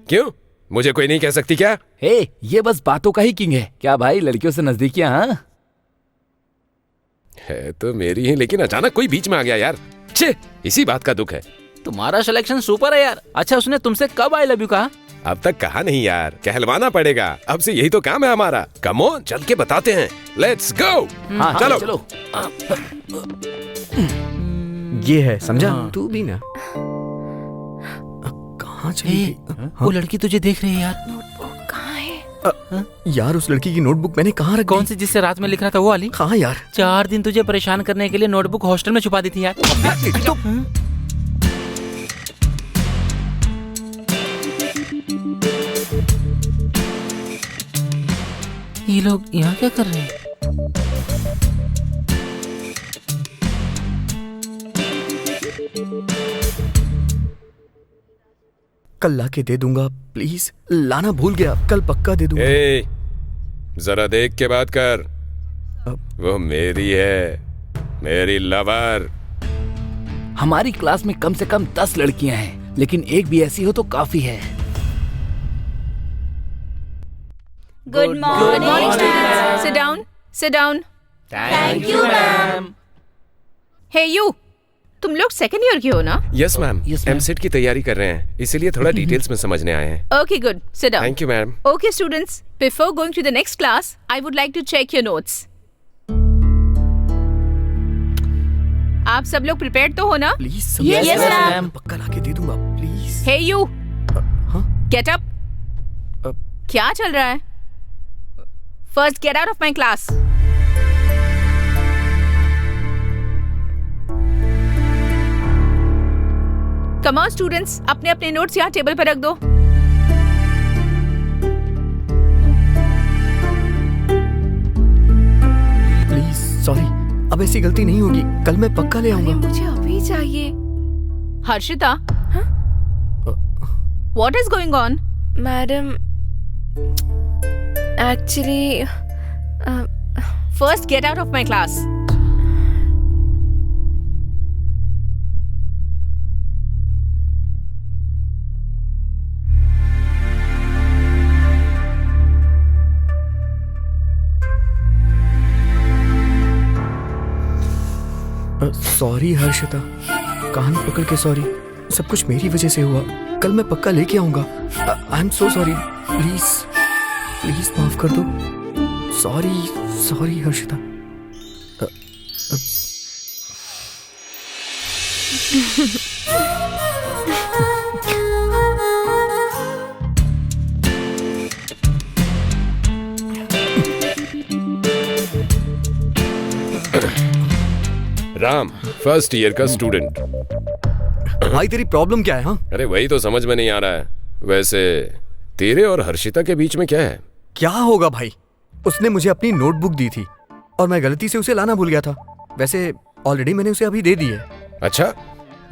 क्यों? मुझे कोई नहीं कह सकती क्या? ये बस बातों का ही किंग है। क्या भाई लड़कियों से नजदीकियां? हाँ है तो मेरी ही, लेकिन अचानक कोई बीच में आ गया यार। छे, इसी बात का दुख है। तुम्हारा सिलेक्शन सुपर है यार। अच्छा उसने तुमसे कब आई लव यू कहा? अब तक कहा नहीं यार, कहलवाना पड़ेगा। अब से यही तो काम है हमारा। कम ऑन, चल के बताते हैं। Let's go. हाँ, चलो। ये है, समझा? तू भी ना। कहाँ चली गई? वो लड़की तुझे देख रही है यार। कहाँ है? यार उस लड़की की नोटबुक मैंने कहाँ रखी? कौन सी जिससे रात में लिख रहा था वो वाली? कहाँ यार? 4 दिन तुझे परेशान करने के लिए नोटबुक हॉस्टल में छुपा दी थी यार। ये लोग यहाँ क्या कर रहे हैं? कल ला के दे दूंगा, प्लीज। लाना भूल गया, कल पक्का दे दूंगा। जरा देख के बात कर। वो मेरी है, मेरी लवर। हमारी क्लास में कम से कम 10 लड़कियां हैं, लेकिन एक भी ऐसी हो तो काफी है। Good morning. Sit down, sit down. Thank you ma'am. Hey you, तुम लोग सेकंड ईयर के हो ना? यस मैम, एमसेट की तैयारी कर रहे हैं, इसीलिए थोड़ा डिटेल्स में समझने आए हैं। Okay good, seat down. Thank you ma'am. Okay students, before going to the next class, I would like to check your notes. आप सब लोग prepared तो हो ना? Please Yes, ma'am. पक्का लाके दे दूंगा प्लीज। Hey you, हाँ? get up. क्या चल रहा है? First get out of my class. Come on students, अपने अपने नोट्स यहाँ टेबल पर रख दो। प्लीज सॉरी, अब ऐसी गलती नहीं होगी, कल मैं पक्का ले आऊंगा। मुझे अभी चाहिए। Harshita, what is going on? Madam, actually First get out of my class. Sorry Harshita, कान पकड़ के सॉरी, सब कुछ मेरी वजह से हुआ, कल मैं पक्का लेके आऊंगा। I am so sorry, please please माफ कर दो। Sorry sorry Harshita. Ram, first year का स्टूडेंट। भाई तेरी प्रॉब्लम क्या है? हाँ, अरे वही तो समझ में नहीं आ रहा है। वैसे तेरे और हर्षिता के बीच में क्या है? क्या होगा भाई, उसने मुझे अपनी नोटबुक दी थी और मैं गलती से उसे लाना भूल गया था। वैसे ऑलरेडी मैंने उसे अभी दे दी है। अच्छा,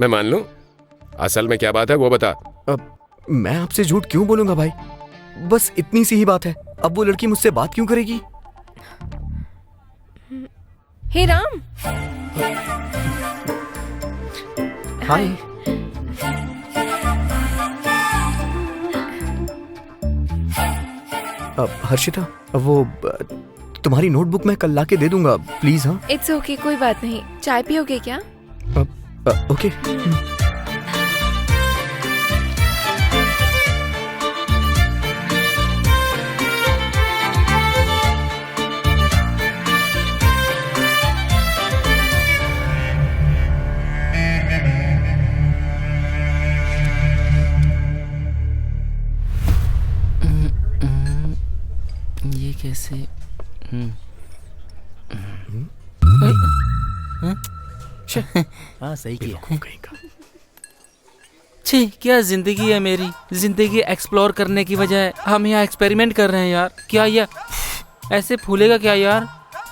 मैं मान लूं। असल में क्या बात है वो बता। मैं आपसे झूठ क्यों बोलूंगा भाई, बस इतनी सी ही बात है। अब वो लड़की मुझसे बात क्यों करेगी? हे राम। हाय। हर्षिता, वो तुम्हारी नोटबुक मैं कल लाके दे दूंगा, प्लीज। हाँ, इट्स ओके, कोई बात नहीं। चाय पियोगे क्या? ओके। ये कैसे? हाँ सही किया। छी, क्या जिंदगी है मेरी। जिंदगी एक्सप्लोर करने की बजाय हम यहाँ एक्सपेरिमेंट कर रहे हैं यार। क्या ये ऐसे फूलेगा क्या यार?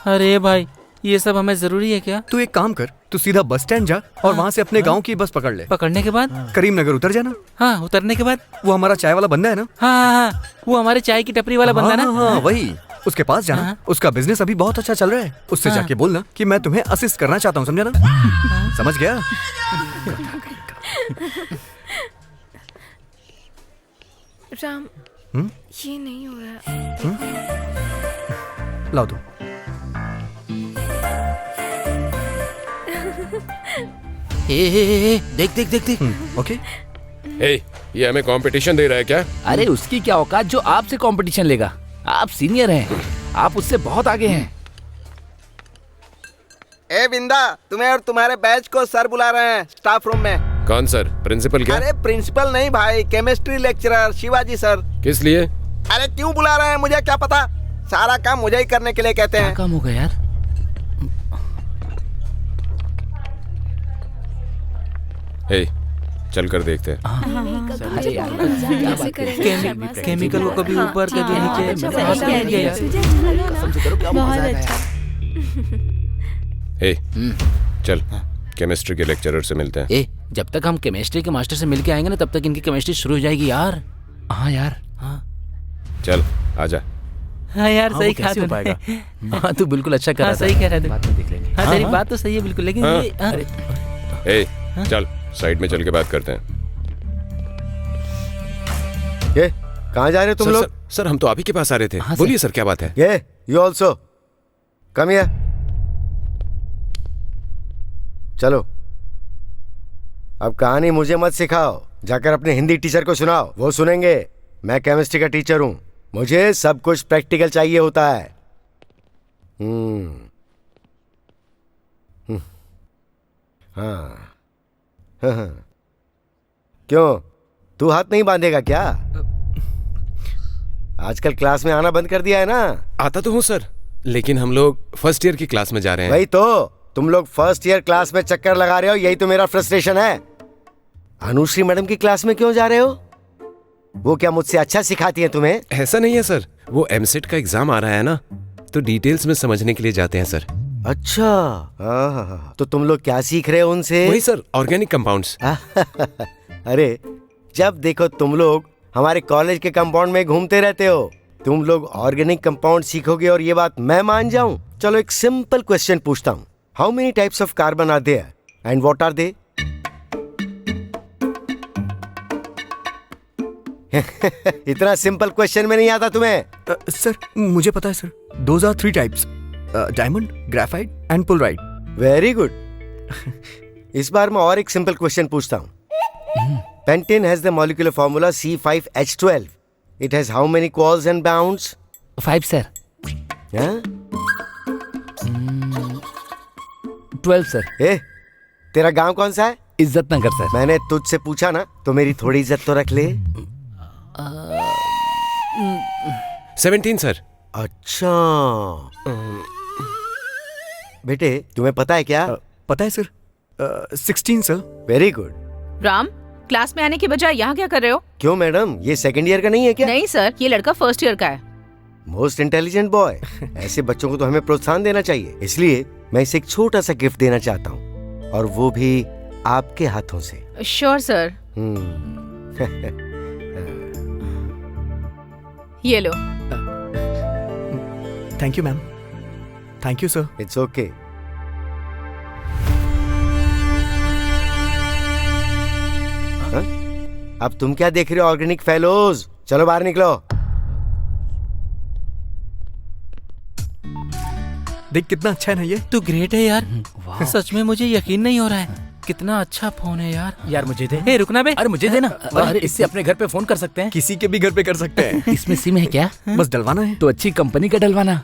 अरे भाई, ये सब हमें जरूरी है क्या? तू एक काम कर, तू सीधा बस स्टैंड जा और वहाँ से अपने गांव की बस पकड़ ले। पकड़ने के बाद करीम नगर उतर जाना। हाँ, उतरने के बाद वो हमारा चाय वाला बंदा है ना? हाँ, वो हमारे चाय की टपरी वाला बंदा ना? हाँ, वही। उसके पास जाना, उसका बिजनेस अभी बहुत अच्छा चल रहा है। उससे जाके बोलना कि मैं तुम्हें असिस्ट करना चाहता हूँ, समझा ना? समझ गया? राम, ये नहीं हो रहा। लाओ दो। देख देख देख देख। ओके। ये हमें कंपटीशन दे रहा है क्या? अरे उसकी क्या औकात जो आपसे कंपटीशन लेगा। आप सीनियर हैं, आप उससे बहुत आगे हैं। ए बिंदा, तुम्हें और तुम्हारे बैच को सर बुला रहे हैं स्टाफ रूम में। कौन सर? प्रिंसिपल क्या? अरे प्रिंसिपल नहीं भाई, केमिस्ट्री लेक्चरर शिवाजी सर। किस लिए? अरे क्यों बुला रहे हैं मुझे क्या पता, सारा काम मुझे ही करने के लिए कहते हैं। क्या काम होगा यार? चल कर देखते हैं। केमिकल को कभी ऊपर कभी नीचे। चल केमिस्ट्री के लेक्चरर से मिलते हैं। जब तक हम केमिस्ट्री के मास्टर से मिलके आएंगे ना, तब तक इनकी केमिस्ट्री शुरू हो जाएगी यार। हाँ यार। हाँ चल आजा। हाँ यार, सही कहा तूने। हाँ तू बिल्कुल अच्छा कर रहा था। सही कह रहा था। बाद में देख लेंगे। हाँ, तेरी बात तो सही है बिल्कुल, लेकिन हाँ। ये ए, चल साइड में चल के बात करते हैं। ये कहाँ जा रहे हो तुम लोग? सर हम तो आप ही के पास आ रहे थे। बोलिए सर क्या बात है? ये यू ऑल्सो कम हियर। चलो अब कहानी मुझे मत सिखाओ, जाकर अपने हिंदी टीचर को सुनाओ, वो सुनेंगे। मैं केमिस्ट्री का टीचर हूं, मुझे सब कुछ प्रैक्टिकल चाहिए होता है। हाँ क्यों, तू हाथ नहीं बांधेगा क्या? आजकल क्लास में आना बंद कर दिया है ना? आता तो हूँ सर, लेकिन हम लोग फर्स्ट ईयर की क्लास में जा रहे हैं। वही तो, तुम लोग फर्स्ट ईयर क्लास में चक्कर लगा रहे हो, यही तो मेरा फ्रस्ट्रेशन है। अनुश्री मैडम की क्लास में क्यों जा रहे हो? वो क्या मुझसे अच्छा सिखाती है तुम्हें? ऐसा नहीं है सर, वो एमसेट का एग्जाम आ रहा है ना, तो डिटेल्स में समझने के लिए जाते हैं सर। अच्छा, तो तुम लोग क्या सीख रहे हो उनसे? वही सर, ऑर्गेनिक कंपाउंड्स। अरे जब देखो तुम लोग हमारे कॉलेज के कंपाउंड में घूमते रहते हो। तुम लोग ऑर्गेनिक कंपाउंड सीखोगे और ये बात मैं मान जाऊं? चलो एक सिंपल क्वेश्चन पूछता हूँ, how many types of carbon are there and what are they? इतना सिंपल क्वेश्चन में नहीं आता तुम्हें? सर मुझे पता है sir, those are 3 types, diamond, graphite and fullerite. Very good. इस बार मैं और एक सिंपल क्वेश्चन पूछता हूँ। Pentane has the molecular formula C5H12. It has how many coils and bonds? 5 sir. 12 sir. तेरा गांव कौन सा है? इज्जत नगर सर। मैंने तुझसे पूछा ना, तो मेरी थोड़ी इज्जत तो रख ले। 17 सर। अच्छा बेटे, तुम्हें पता है क्या? पता है sir, 16 sir. Very good. Ram, class में आने के बजाय यहाँ क्या कर रहे हो? क्यों मैडम, ये सेकंड ईयर का नहीं है क्या? नहीं सर, ये लड़का फर्स्ट ईयर का है। Most intelligent boy. ऐसे बच्चों को तो हमें प्रोत्साहन देना चाहिए, इसलिए मैं इसे एक छोटा सा गिफ्ट देना चाहता हूँ, और वो भी आपके हाथों से। Sure sir. ये लो। Thank you ma'am. Thank you sir. It's okay. अब तुम क्या देख रहे हो ऑर्गेनिक फेलोज? चलो बाहर निकलो। देख कितना अच्छा है ना ये। तू ग्रेट है यार, सच में मुझे यकीन नहीं हो रहा है, कितना अच्छा फोन है यार। यार मुझे दे। हे रुकना बे। अरे मुझे देना। अरे इससे अपने घर पे फोन कर सकते हैं। किसी के भी घर पे कर सकते हैं। इसमें सिम है क्या? बस डलवाना है। तो अच्छी कंपनी का डलवाना।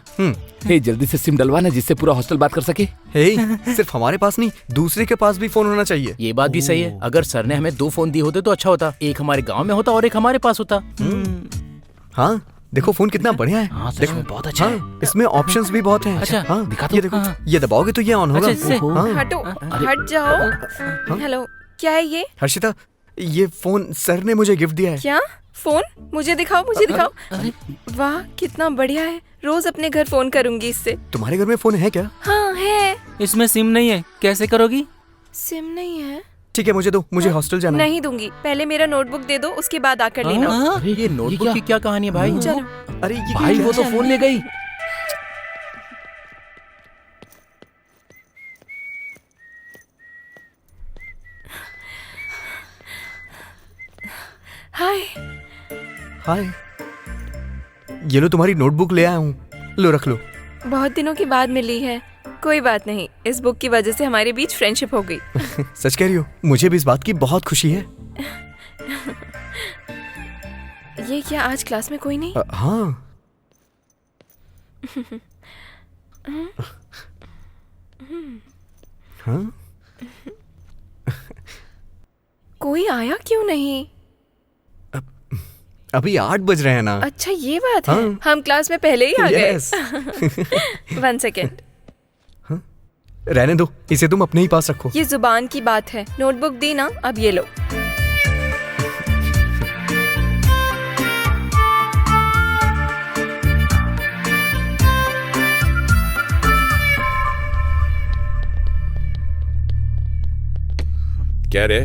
हे जल्दी से सिम डलवाना, जिससे पूरा हॉस्टल बात कर सके। हे सिर्फ हमारे पास नहीं, दूसरे के पास भी फोन होना चाहिए। ये बात भी सही है। अगर सर ने हमें 2 फोन दिए होते तो अच्छा होता, एक हमारे गाँव में होता और एक हमारे पास होता। हाँ देखो फोन कितना बढ़िया है। हाँ, सच में बहुत अच्छा है। इसमें ऑप्शंस भी बहुत हैं। अच्छा, हाँ, दिखा ये देखो, ये दबाओगे तो ये ऑन होगा। हटो, हट जाओ। हेलो, क्या है ये? हर्षिता, ये फोन सर ने मुझे गिफ्ट दिया है। क्या फोन? मुझे दिखाओ, मुझे दिखाओ। वाह कितना बढ़िया है, रोज अपने घर फोन करूंगी इससे। तुम्हारे घर में फोन है क्या? हाँ है। इसमें सिम नहीं है, कैसे करोगी? सिम नहीं है? ठीक है मुझे दो, मुझे हॉस्टल जाना है। नहीं दूंगी, पहले मेरा नोटबुक दे दो, उसके बाद आकर लेना। अरे ये नोटबुक की क्या कहानी है भाई? चलो। अरे ये भाई वो तो फोन ले गई। हाय। हाय, ये लो तुम्हारी नोटबुक ले आया हूँ, लो रख लो। बहुत दिनों के बाद मिली है, कोई बात नहीं, इस बुक की वजह से हमारे बीच फ्रेंडशिप हो गई। सच कह रही हो? मुझे भी इस बात की बहुत खुशी है। ये क्या आज क्लास में कोई नहीं? हाँ। हाँ? कोई आया क्यों नहीं? अभी 8 बज रहे हैं ना। अच्छा ये बात है। हाँ। हम क्लास में पहले ही आ Yes. गए। 1 सेकेंड। रहने दो, इसे तुम अपने ही पास रखो। ये जुबान की बात है, नोटबुक दी ना, अब ये लो। क्या रे,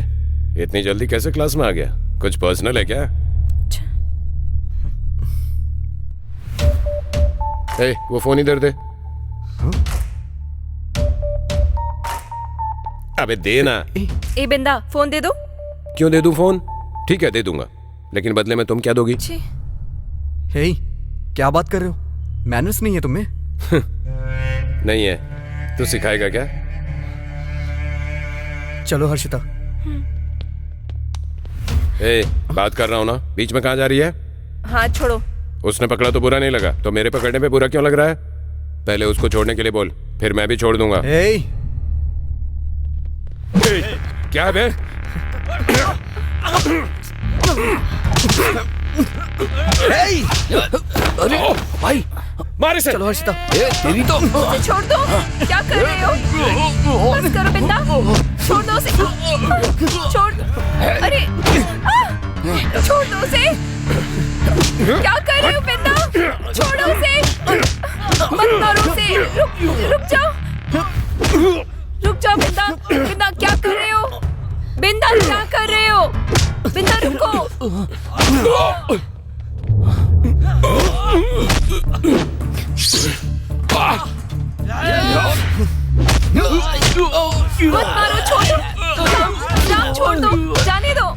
इतनी जल्दी कैसे क्लास में आ गया? कुछ पर्सनल है क्या? वो फोन इधर दे। अबे दे ना। ए बिंदा फोन दे दो। क्यों दे दूं फोन? ठीक है दे दूंगा, लेकिन बदले में तुम क्या दोगी? हे, क्या बात कर रहे हो? मैनर्स नहीं है तुम्हें? नहीं है, तू सिखाएगा क्या? चलो हर्षिता। ए, बात कर रहा हूँ ना, बीच में कहाँ जा रही है? हाथ छोड़ो। उसने पकड़ा तो बुरा नहीं लगा, तो मेरे पकड़ने पे बुरा क्यों लग रहा है? पहले उसको छोड़ने के लिए बोल, फिर मैं भी छोड़ दूंगा। क्या बे? अरे भाई मार इसे। चलो हर्षिता। तेरी तो उसे छोड़ दो। क्या कर रहे हो? बस करो बिंदा, छोड़ दो उसे। छोड़। अरे छोड़ दो उसे। क्या कर रहे हो बिंदा? छोड़ो उसे, मत मारो उसे। रुक जाओ, रुक जाओ बिंदा। बिंदा क्या कर रहे हो? बिंदा क्या कर रहे हो? बिंदा रुको। मत मारो, छोड़ दो। राम छोड़ दो, जाने दो।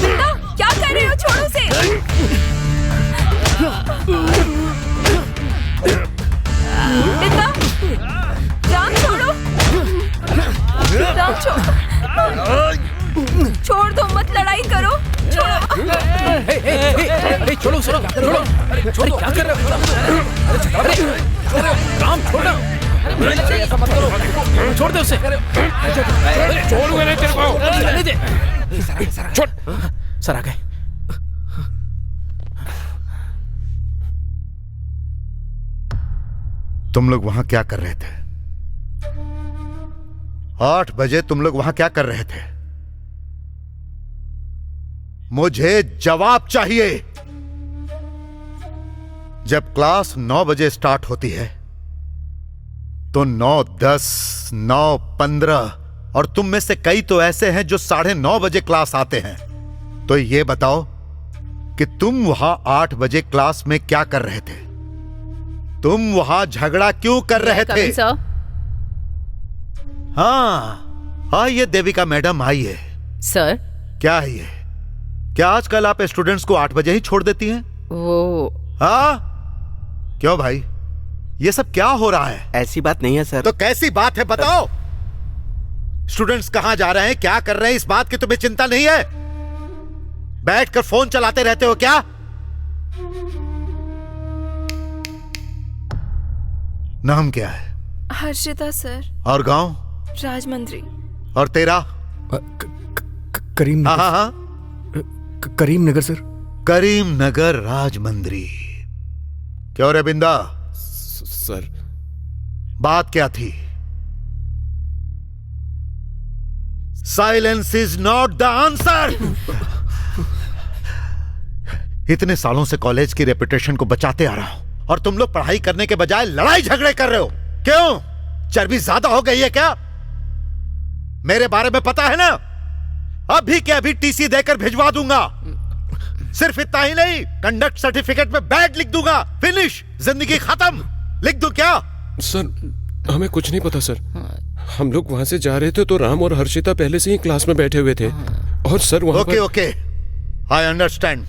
बिंदा क्या कर रहे हो? छोड़ो उसे। बिंदा, राम छोड़ो। राम छोड़ दो, मत लड़ाई करो। छोड़ो। छोड़ो छोड़ो। अरे छोड़ो, क्या कर रहे हो? अरे राम छोड़ो। ऐसा मत करो, छोड़ दे उसे। छोड़ूंगा नहीं तेरे को। रहने दे। छोड़। सर आ गए। तुम लोग वहां क्या कर रहे थे? 8 बजे तुम लोग वहां क्या कर रहे थे? मुझे जवाब चाहिए। जब क्लास 9 बजे स्टार्ट होती है तो 9:10, 9:15 और तुम में से कई तो ऐसे हैं जो 9:30 बजे क्लास आते हैं। तो ये बताओ कि तुम वहां 8 बजे क्लास में क्या कर रहे थे? तुम वहां झगड़ा क्यों कर रहे थे? हाँ, ये देविका मैडम आई है। सर क्या है ये? क्या आजकल आप स्टूडेंट्स को 8 बजे ही छोड़ देती हैं? वो हाँ? क्यों भाई, ये सब क्या हो रहा है? ऐसी बात नहीं है सर। तो कैसी बात है बताओ? स्टूडेंट्स कहां जा रहे हैं, क्या कर रहे हैं, इस बात की तुम्हें चिंता नहीं है? बैठकर फोन चलाते रहते हो क्या? नाम क्या है? हर्षिता सर। और गांव? राजमंद्री। और तेरा? करीम नगर। हाँ, करीम नगर सर। करीम नगर राजमंद्री। क्यों रे बिंदा? सर बात क्या थी? Silence is not the answer. इतने सालों से कॉलेज की रेपुटेशन को बचाते आ रहा हूं और तुम लोग पढ़ाई करने के बजाय लड़ाई झगड़े कर रहे हो। क्यों? चर्बी ज्यादा हो गई है क्या? मेरे बारे में पता है ना? अभी के अभी टीसी देकर भिजवा दूंगा। सिर्फ इतना ही नहीं, कंडक्ट सर्टिफिकेट में बैड लिख दूंगा। फिनिश, जिंदगी खत्म। लिख दूं क्या? सर हमें कुछ नहीं पता सर। हम लोग वहां से जा रहे थे तो राम और हर्षिता पहले से ही क्लास में बैठे हुए थे और सर वहां ओके ओके, आई अंडरस्टैंड।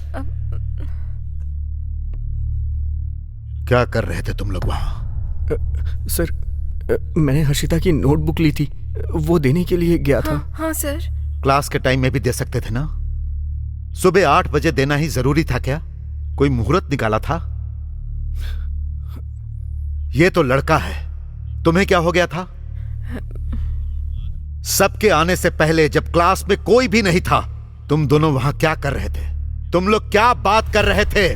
क्या कर रहे थे तुम लोग वहां? सर मैंने हर्षिता की नोटबुक ली थी, वो देने के लिए गया था। हाँ सर। क्लास के टाइम में भी दे सकते थे ना? सुबह 8 बजे देना ही जरूरी था क्या? कोई मुहूर्त निकाला था? ये तो लड़का है, तुम्हें क्या हो गया था? सबके आने से पहले जब क्लास में कोई भी नहीं था, तुम दोनों वहां क्या कर रहे थे? तुम लोग क्या बात कर रहे थे?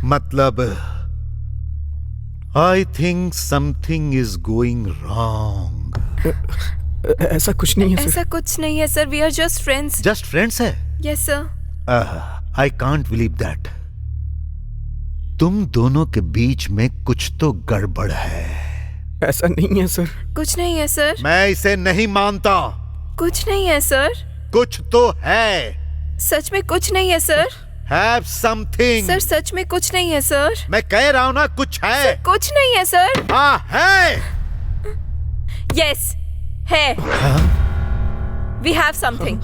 मतलब I think something is going wrong. ऐसा कुछ नहीं है सर। ऐसा कुछ नहीं है sir, we are just friends. Just friends है? Yes sir. I can't believe that. तुम दोनों के बीच में कुछ तो गड़बड़ है। ऐसा नहीं है सर। कुछ नहीं है सर। मैं इसे नहीं मानता। कुछ नहीं है सर। कुछ तो है। सच में कुछ नहीं है सर। Have something. सर सच में कुछ नहीं है सर। मैं कह रहा हूँ ना कुछ है। कुछ नहीं है सर। हाँ है। यस है। We have something.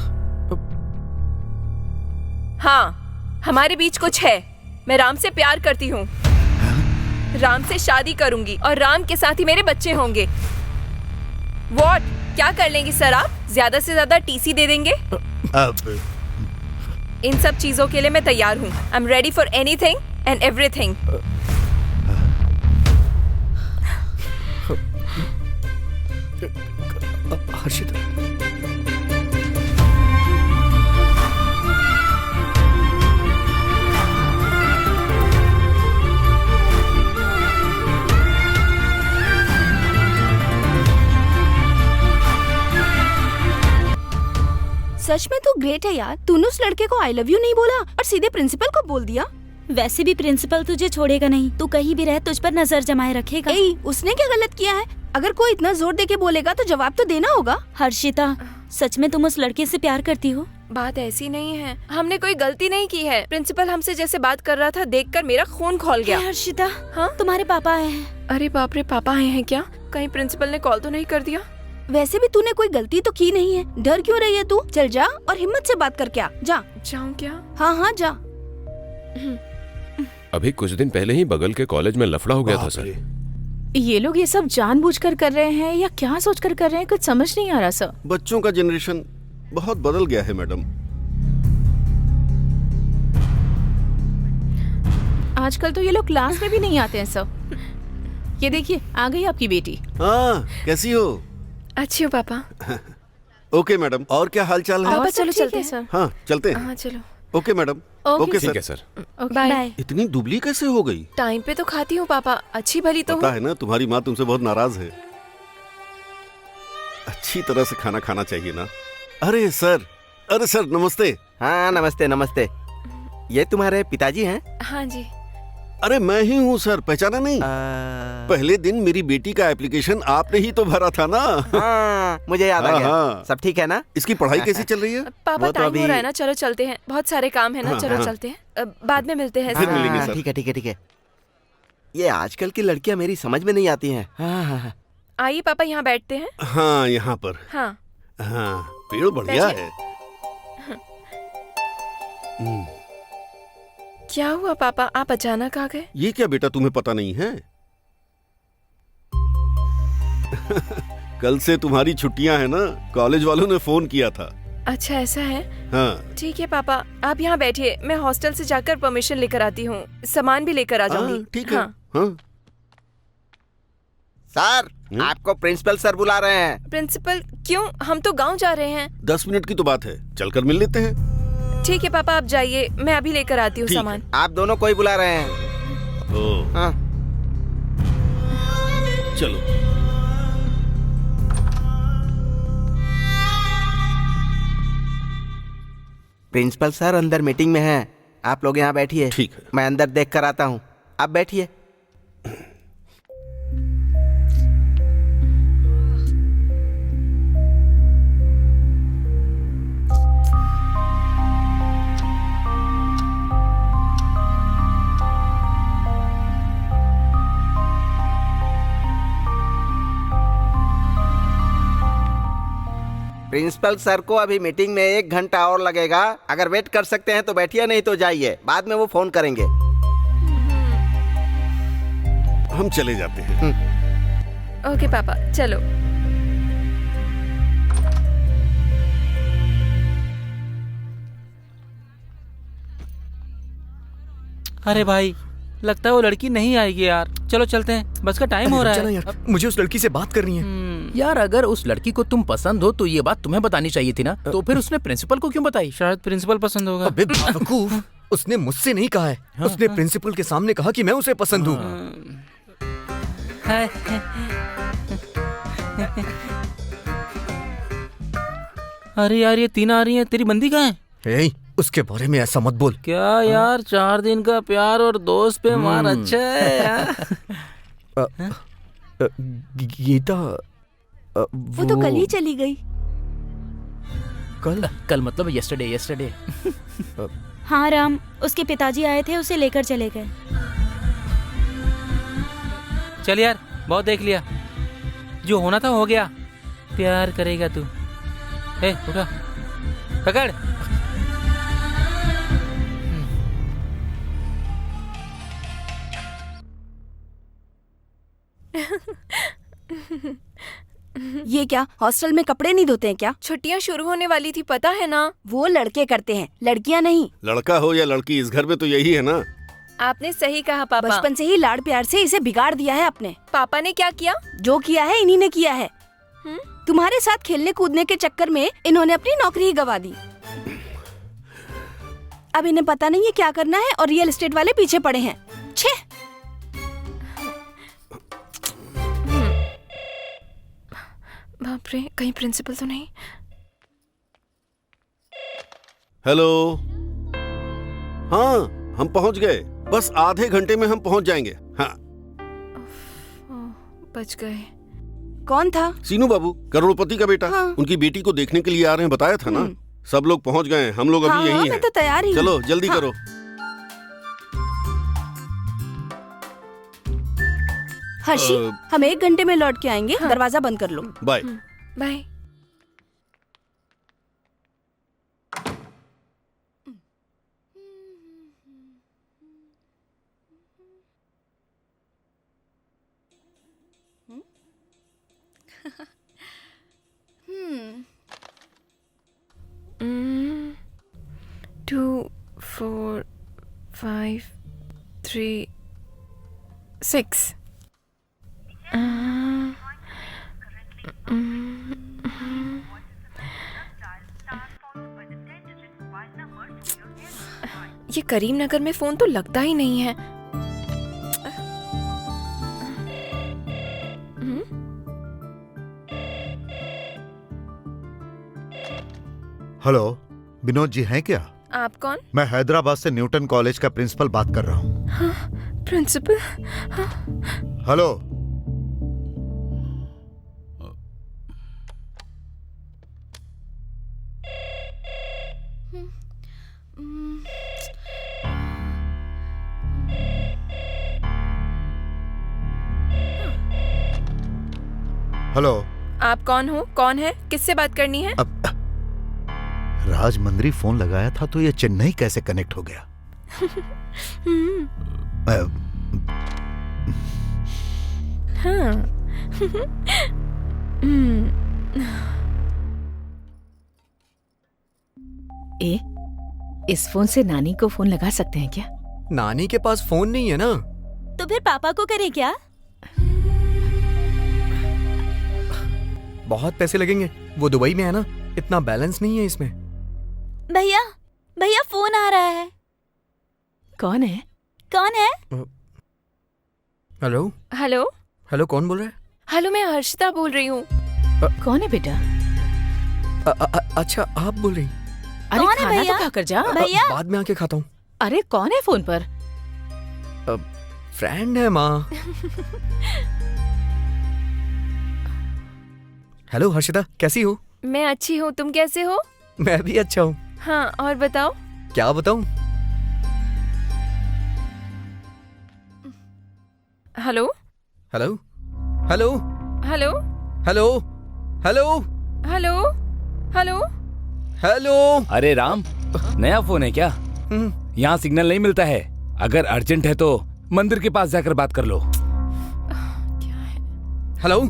हाँ हमारे बीच कुछ है। मैं राम से प्यार करती हूँ, राम से शादी करूंगी और राम के साथ ही मेरे बच्चे होंगे। व्हाट? क्या कर लेंगे सर आप? ज्यादा से ज्यादा टीसी दे देंगे? अब इन सब चीजों के लिए मैं तैयार हूँ। I am ready for anything and everything. Harshita, सच में तू ग्रेट है यार। तूने उस लड़के को आई लव यू नहीं बोला और सीधे प्रिंसिपल को बोल दिया। वैसे भी प्रिंसिपल तुझे छोड़ेगा नहीं, तू कहीं भी रह तुझ पर नजर जमाए रखेगा। उसने क्या गलत किया है? अगर कोई इतना जोर दे के बोलेगा तो जवाब तो देना होगा। हर्षिता, सच में तुम उस लड़के से प्यार करती हो? बात ऐसी नहीं है, हमने कोई गलती नहीं की है। प्रिंसिपल हमसे जैसे बात कर रहा था देखकर मेरा खून खौल गया। हर्षिता, हाँ तुम्हारे पापा आए हैं। अरे बाप रे, पापा आए हैं क्या? कहीं प्रिंसिपल ने कॉल तो नहीं कर दिया? वैसे भी तूने कोई गलती तो की नहीं है, डर क्यों रही है तू? चल जा और हिम्मत से बात कर क्या। जा। जाऊँ क्या? हाँ हाँ जा। अभी कुछ दिन पहले ही बगल के कॉलेज में लफड़ा हो गया था सर। ये लोग ये सब जानबूझकर कर रहे हैं या क्या सोचकर कर रहे हैं, कुछ समझ नहीं आ रहा सर। बच्चों का जनरेशन बहुत बदल गया है मैडम। आजकल तो ये लोग क्लास में भी नहीं आते हैं सर। ये देखिए आ गई आपकी बेटी। हाँ कैसी हो? अच्छी हो पापा। ओके मैडम, और क्या हाल चाल है? पापा चलो चलते हैं सर। हाँ चलते हैं। हाँ चलो। Okay madam. ओके ठीक है सर। बाय। इतनी दुबली कैसे हो गई? टाइम पे तो खाती हूँ पापा, अच्छी भली तो पता हूँ। है ना तुम्हारी माँ तुमसे बहुत नाराज है। अच्छी तरह से खाना खाना चाहिए ना। अरे सर नमस्ते। हाँ नमस्ते नमस्ते। ये तुम्हारे पिताजी हैं? हाँ जी। अरे मैं ही हूँ सर, पहचाना नहीं? पहले दिन मेरी बेटी का एप्लीकेशन आपने ही तो भरा था ना। हाँ, मुझे याद आ गया। हाँ। सब ठीक है ना? इसकी पढ़ाई कैसी चल रही है? पापा वो तो टाइम अभी- हो रहा है ना, चलो चलते हैं, बहुत सारे काम है ना। हाँ, चलो हाँ। चलते हैं, बाद में मिलते हैं। फिर मिलेंगे हाँ, सर। ठीक है ठीक है ठीक है। ये आजकल की लड़कियां मेरी समझ में नहीं आती हैं। हाँ हाँ हाँ। आइए पापा, यहाँ बैठते हैं। हाँ यहाँ पर। हाँ हाँ पेड़ बढ़िया बैठिए। है। क्या हुआ पापा, आप अचानक आ गए? ये क्या बेटा तुम्हें पता नहीं है? कल से तुम्हारी छुट्टियां हैं ना, कॉलेज वालों ने फोन किया था। अच्छा ऐसा है। हाँ ठीक है पापा, आप यहाँ बैठिए, मैं हॉस्टल से जाकर परमिशन लेकर आती हूँ, सामान भी लेकर आ जाऊंगी। ठीक है। हाँ। हाँ। सर, आपको प्रिंसिपल सर बुला रहे हैं। प्रिंसिपल क्यों? हम तो गांव जा रहे हैं। 10 मिनट की तो बात है, चलकर मिल लेते हैं। ठीक है पापा, आप जाइए, मैं अभी लेकर आती हूँ ठीक सामान। आप दोनों को ही बुला रहे हैं। ओ, हाँ। चलो। प्रिंसिपल सर अंदर मीटिंग में हैं। आप लोग यहाँ बैठिए। ठीक है। मैं अंदर देख कर आता हूँ, आप बैठिए। प्रिंसिपल सर को अभी मीटिंग में 1 घंटा और लगेगा। अगर वेट कर सकते हैं तो बैठिए, नहीं तो जाइए, बाद में वो फोन करेंगे। हम चले जाते हैं। ओके पापा, चलो। अरे भाई, लगता है वो लड़की नहीं आएगी यार। चलो चलते हैं, बस का टाइम हो रहा चलो है। यार, मुझे उस लड़की से बात करनी है। यार अगर उस लड़की को तुम पसंद हो तो ये बात तुम्हें बतानी चाहिए थी ना। तो फिर उसने प्रिंसिपल को क्यों बताई? शायद प्रिंसिपल पसंद होगा। अबे बेवकूफ, उसने मुझसे नहीं कहा है। उसने प्रिंसिपल के सामने कहा कि मैं उसे पसंद हूँ। अरे यार, ये 3 आ रही हैं, तेरी बंदी कहाँ है? ए, उसके बारे में ऐसा मत बोल। क्या यार, 4 दिन का प्यार और दोस्त पे मार अच्छा है यार। गीता, वो तो कल ही चली गई। कल मतलब यस्टरडे। हाँ राम, उसके पिताजी आए थे, उसे लेकर चले गए। चल यार, बहुत देख लिया, जो होना था हो गया। प्यार करेगा तू। उठा, पकड़। ये क्या, हॉस्टल में कपड़े नहीं धोते हैं क्या? छुट्टियां शुरू होने वाली थी, पता है ना? वो लड़के करते हैं, लड़कियां नहीं। लड़का हो या लड़की, इस घर में तो यही है ना। आपने सही कहा पापा। बचपन से ही लाड़ प्यार से इसे बिगाड़ दिया है आपने। पापा ने क्या किया? जो किया है इन्हीं ने किया है। तुम्हारे साथ खेलने कूदने के चक्कर में इन्होंने अपनी नौकरी ही गंवा दी। अब इन्हें पता नहीं है क्या करना है और रियल एस्टेट वाले पीछे पड़े हैं। छे! बाप रे, कहीं प्रिंसिपल तो नहीं? हेलो। हाँ, हम पहुंच गए, बस आधे घंटे में हम पहुंच जाएंगे। हाँ। बच गए। कौन था? सीनू बाबू, करोड़पति का बेटा। हाँ। उनकी बेटी को देखने के लिए आ रहे हैं, बताया था ना। सब लोग पहुंच गए हैं, हम लोग अभी यहीं हैं। मैं तो तैयार ही हूँ। चलो जल्दी करो। हर्षी, हम 1 घंटे में लौट के आएंगे। दरवाजा बंद कर लो। बाय। बाय। Mm, 2, 4, 5, 3, 6. ये करीमनगर में फोन तो लगता ही नहीं है। हेलो, विनोद जी हैं क्या? आप कौन? मैं हैदराबाद से न्यूटन कॉलेज का प्रिंसिपल बात कर रहा हूँ। हाँ, प्रिंसिपल। हाँ। हेलो। हेलो। आप कौन हो? कौन है? किससे बात करनी है? राजमंद्री फोन लगाया था तो ये चेन्नई कैसे कनेक्ट हो गया? हाँ। इस फोन से नानी को फोन लगा सकते हैं क्या? नानी के पास फोन नहीं है ना। तो फिर पापा को करे क्या? बहुत पैसे लगेंगे, वो दुबई में है ना, इतना बैलेंस नहीं है इसमें। भैया, भैया फोन आ रहा है। कौन है? कौन है? हेलो। हेलो। हेलो, कौन बोल रहा है? हेलो, मैं हर्षिता बोल रही हूँ। कौन है बेटा? अच्छा, आप बोल रही? अरे कौन है खाना भैया? तो खाकर जा। भैया। बाद में आके खाता हूँ। अरे कौन है फोन पर? फ्रेंड है माँ। हेलो हर्षिता, कैसी हो? मैं अच्छी हूँ, तुम कैसे हो? मैं भी अच्छा हूँ। हाँ, और बताओ। क्या बताऊँ? Hello. Hello. Hello. Hello. Hello. Hello. Hello. Hello. Hello. अरे राम, नया फोन है क्या? यहाँ सिग्नल नहीं मिलता है। अगर अर्जेंट है तो मंदिर के पास जाकर बात कर लो। क्या है? हेलो।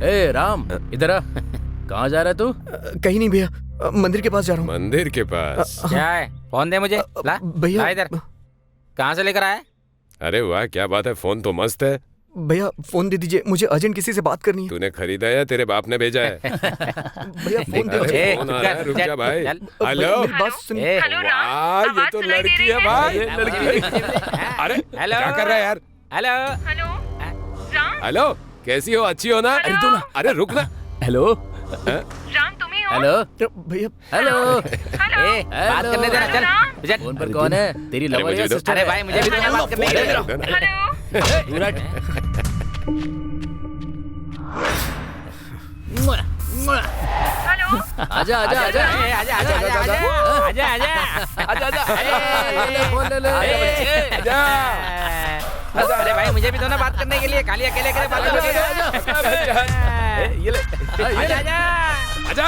ए राम, इधर आ। कहाँ जा रहा है तू? कहीं नहीं भैया, मंदिर के पास जा रहा हूँ। मंदिर के पास? क्या है? फोन दे मुझे। ला भैया। इधर। कहाँ से लेकर आया? अरे वाह, क्या बात है, फोन तो मस्त है। भैया फोन दे दीजिए, मुझे अर्जेंट किसी से बात करनी है। तूने खरीदा या तेरे बाप ने भेजा है? भैया फोन दे अरे दीजिए। फोन आ रहा है, रुक जा भाई। हेलो। मेरी बात सुनिए। वाह, ये तो लड़की है भाई, ये लड़की। अरे क्या कर रहा है यार? हेलो। हेलो, कैसी हो? अच्छी हो ना? अरे तू ना, अरे रुक ना। हेलो। राम, तुम ही हो? हेलो। भैया। हेलो। बात करने देना, चल। फोन पर कौन है? तेरी लवर मुझे या दो। सिस्टर? अरे भाई, मुझे भी तो बात करने दे। हेलो। आजा आजा आजा आजा आजा आजा आजा आजा आजा फोन ले ले अरे भाई मुझे भी तो ना बात करने के लिए, खाली अकेले अकेले बात ये ले आजा आजा आजा जा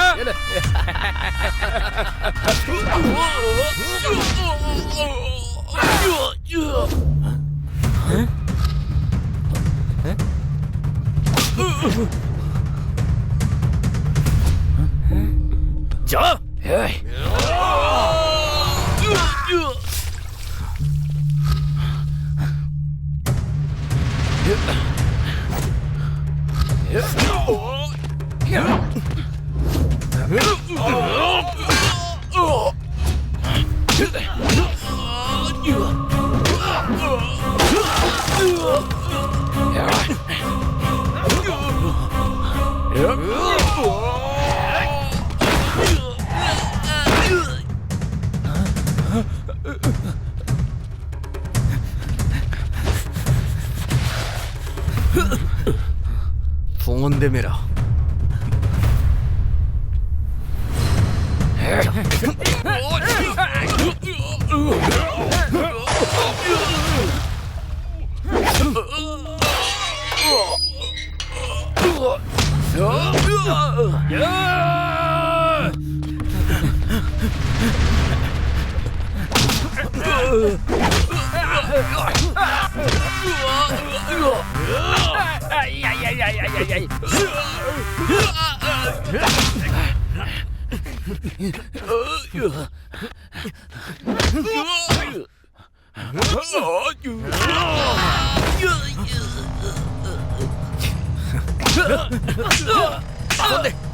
फोन दे मेरा।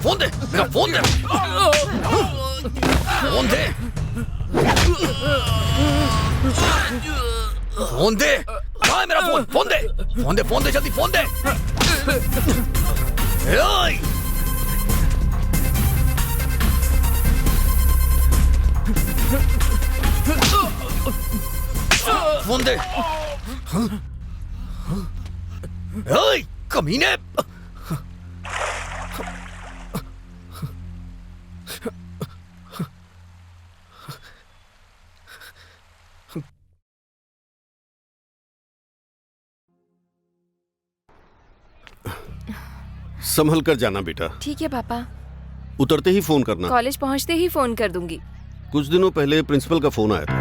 फोन दे मेरा, फोन दे, फोन दे, फोन दे, कहाँ है मेरा फोन? फोन दे, फोन दे, फोन दे, जल्दी फोन दे। ओए! फोन दे। ओए, कमीने! संभल कर जाना बेटा। ठीक है पापा, उतरते ही फोन करना। कॉलेज पहुंचते ही फोन कर दूंगी। कुछ दिनों पहले प्रिंसिपल का फोन आया था।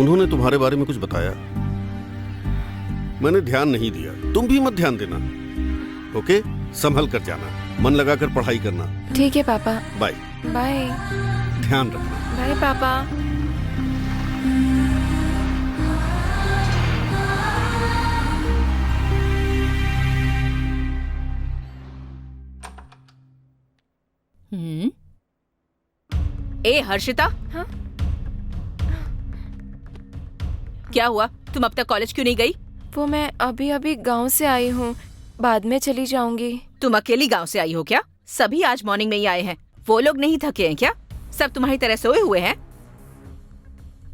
उन्होंने तुम्हारे बारे में कुछ बताया, मैंने ध्यान नहीं दिया। तुम भी मत ध्यान देना, ओके? संभल कर जाना, मन लगाकर पढ़ाई करना। ठीक है पापा। Bye bye. ध्यान रखना। बाय पापा। ए हर्षिता, हाँ? क्या हुआ? तुम अब तक कॉलेज क्यों नहीं गई? वो मैं अभी अभी गांव से आई हूँ, बाद में चली जाऊंगी। तुम अकेली गांव से आई हो क्या? सभी आज मॉर्निंग में ही आए हैं। वो लोग नहीं थके हैं क्या? सब तुम्हारी तरह सोए हुए हैं?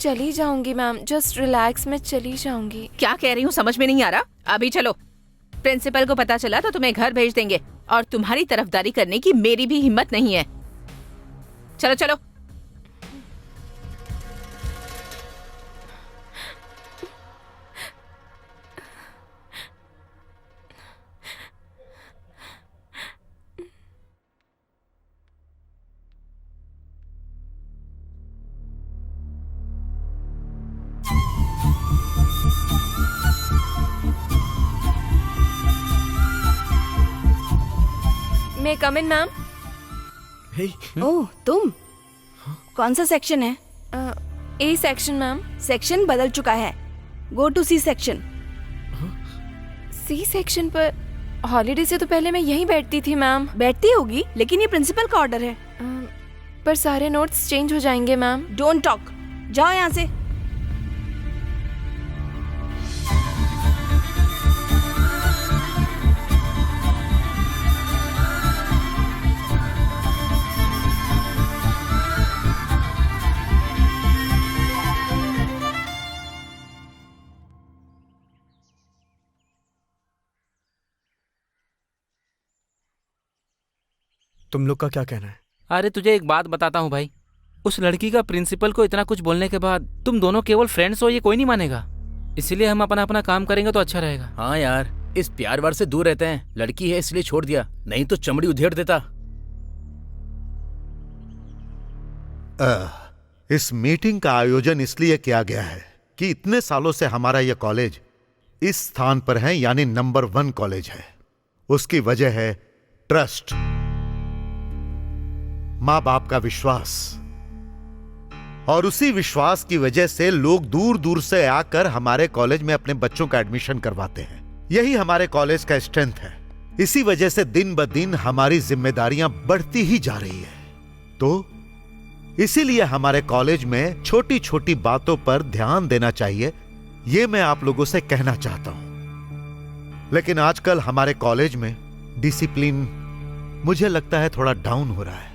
चली जाऊंगी मैम, जस्ट रिलैक्स में चली जाऊंगी। क्या कह रही हूँ समझ में नहीं आ रहा? अभी चलो, प्रिंसिपल को पता चला तो तुम्हें घर भेज देंगे और तुम्हारी तरफदारी करने की मेरी भी हिम्मत नहीं है। चलो चलो। मैं कम इन मैम। ओह तुम, कौन सा सेक्शन है? A section ma'am. सेक्शन बदल चुका है, go to C section. C section पर हॉलीडे से तो पहले मैं यहीं बैठती थी मैम। बैठती होगी, लेकिन ये प्रिंसिपल का ऑर्डर है। पर सारे नोट्स चेंज हो जाएंगे मैम। डोंट टॉक, जाओ यहाँ से। तुम लोग का क्या कहना है? अरे तुझे एक बात बताता हूँ भाई, उस लड़की का प्रिंसिपल को इतना कुछ बोलने के बाद तुम दोनों केवल फ्रेंड्स हो ये कोई नहीं मानेगा। इसीलिए हम अपना अपना काम करेंगे तो अच्छा रहेगा। हाँ यार, इस प्यार वार से दूर रहते हैं। लड़की है इसलिए छोड़ दिया, नहीं तो चमड़ी उधेड़ देता। इस मीटिंग का आयोजन इसलिए किया गया है कि इतने सालों से हमारा यह कॉलेज इस स्थान पर है, यानी नंबर 1 कॉलेज है। उसकी वजह है ट्रस्ट, मां बाप का विश्वास, और उसी विश्वास की वजह से लोग दूर दूर से आकर हमारे कॉलेज में अपने बच्चों का एडमिशन करवाते हैं। यही हमारे कॉलेज का स्ट्रेंथ है। इसी वजह से दिन ब दिन हमारी जिम्मेदारियां बढ़ती ही जा रही है। तो इसीलिए हमारे कॉलेज में छोटी छोटी बातों पर ध्यान देना चाहिए, यह मैं आप लोगों से कहना चाहता हूं। लेकिन आजकल हमारे कॉलेज में डिसिप्लिन मुझे लगता है थोड़ा डाउन हो रहा है।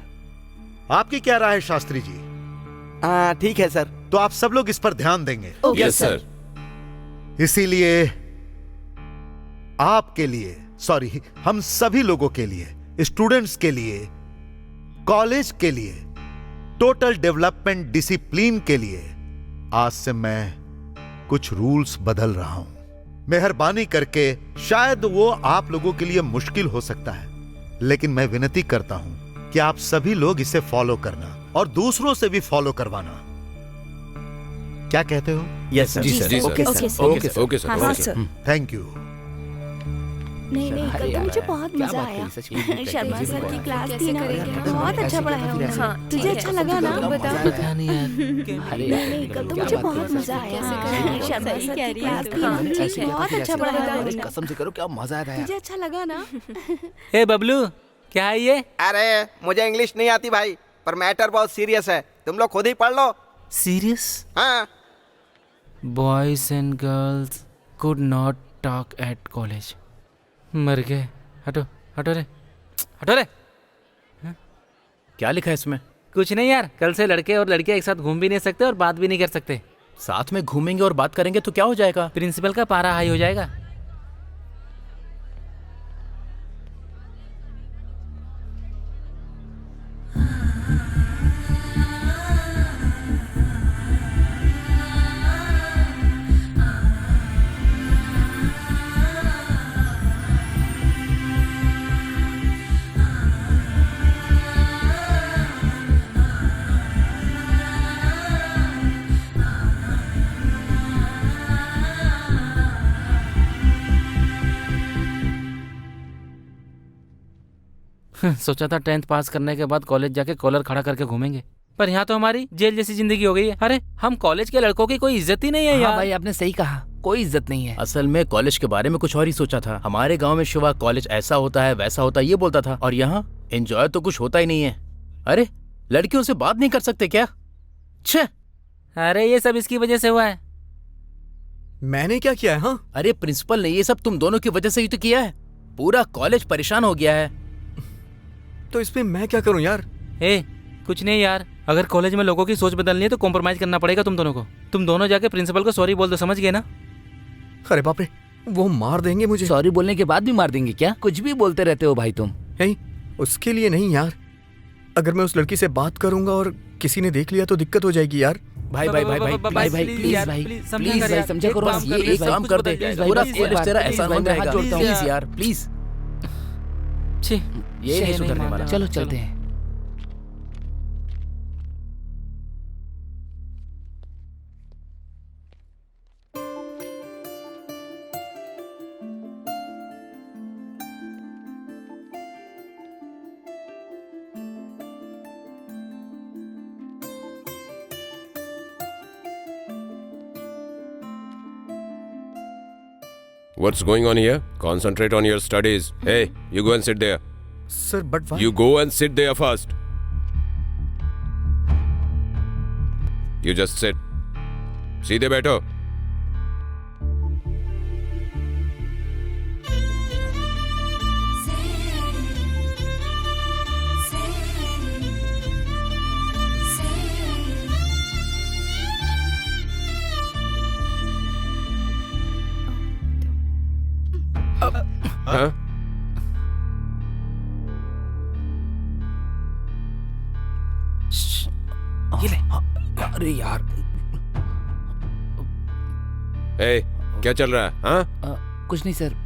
आपकी क्या राय है शास्त्री जी? ठीक है सर। तो आप सब लोग इस पर ध्यान देंगे? Yes sir. इसीलिए आपके लिए, सॉरी, हम सभी लोगों के लिए, स्टूडेंट्स के लिए, कॉलेज के लिए, टोटल डेवलपमेंट डिसिप्लिन के लिए आज से मैं कुछ रूल्स बदल रहा हूं। मेहरबानी करके, शायद वो आप लोगों के लिए मुश्किल हो सकता है, लेकिन मैं विनती करता हूं कि आप सभी लोग इसे फॉलो करना और दूसरों से भी फॉलो करवाना। क्या कहते हो? Yes sir. जी sir. Okay sir. Okay sir. Thank you. नहीं नहीं, कल तो मुझे बहुत मजा आया। शर्मा सर की क्लास थी ना, बहुत अच्छा पढ़ाया उन्होंने। तुझे अच्छा लगा ना? पता नहीं यार। नहीं, कल तो मुझे बहुत मजा आया। शर्मा सर की क्लास थी ना, बहुत अच्छा पढ़ाया उन्होंने। कसम से करो क्या मजा आया। तुझे अच्छा लगा ना? ए बबलू, क्या है ये? अरे मुझे इंग्लिश नहीं आती भाई, पर मैटर बहुत सीरियस है, तुम लोग खुद ही पढ़ लो। सीरियस? हाँ। Boys and girls could not talk at college. मर गए। हटो हटो रे, हटो रे। क्या लिखा है इसमें? कुछ नहीं यार, कल से लड़के और लड़कियां एक साथ घूम भी नहीं सकते और बात भी नहीं कर सकते। साथ में घूमेंगे और बात करेंगे तो क्या हो जाएगा? प्रिंसिपल का पारा हाई हो जाएगा। सोचा था 10th पास करने के बाद कॉलेज जाके कॉलर खड़ा करके घूमेंगे, पर यहाँ तो हमारी जेल जैसी जिंदगी हो गई है। अरे हम कॉलेज के लड़कों की कोई इज्जत ही नहीं है यार। भाई आपने सही कहा, कोई इज्जत नहीं है। असल में कॉलेज के बारे में कुछ और ही सोचा था। हमारे गांव में शिवा कॉलेज ऐसा होता है वैसा होता है ये बोलता था, और यहाँ एंजॉय तो कुछ होता ही नहीं है। अरे लड़कियों से बात नहीं कर सकते क्या? छे। अरे ये सब इसकी वजह से हुआ है। मैंने क्या किया है? हाँ, अरे प्रिंसिपल ने ये सब तुम दोनों की वजह से ही तो किया है। पूरा कॉलेज परेशान हो गया है। तो इसमें मैं क्या करूं यार? कुछ नहीं यार, अगर कॉलेज में लोगों की सोच बदलनी है तो कॉम्प्रोमाइज करना पड़ेगा तुम दोनों को। तुम दोनों जाके प्रिंसिपल को सॉरी बोल दो, समझ गए ना? अरे बाप रे, वो मार देंगे मुझे। सॉरी बोलने के बाद भी मार देंगे क्या? कुछ भी बोलते रहते हो भाई तुम। उसके लिए नहीं यार, अगर मैं उस लड़की से बात करूंगा और किसी ने देख लिया तो दिक्कत हो जाएगी यार। भाई भाई भाई भाई भाई भाई प्लीज भाई प्लीज भाई समझा करो। ये एक काम कर दे, पूरा कॉलेज तेरा एहसान बन जाएगा। प्लीज यार प्लीज। ये नहीं सुधरने वाला। चलो चलते हैं। What's going on here? Concentrate on your studies. Hey, you go and sit there. Sir, but why? You go and sit there first. You just sit. सीधे बैठो. हाँ? ये ले। अरे यार, ए, क्या चल रहा है? हाँ? कुछ नहीं sir.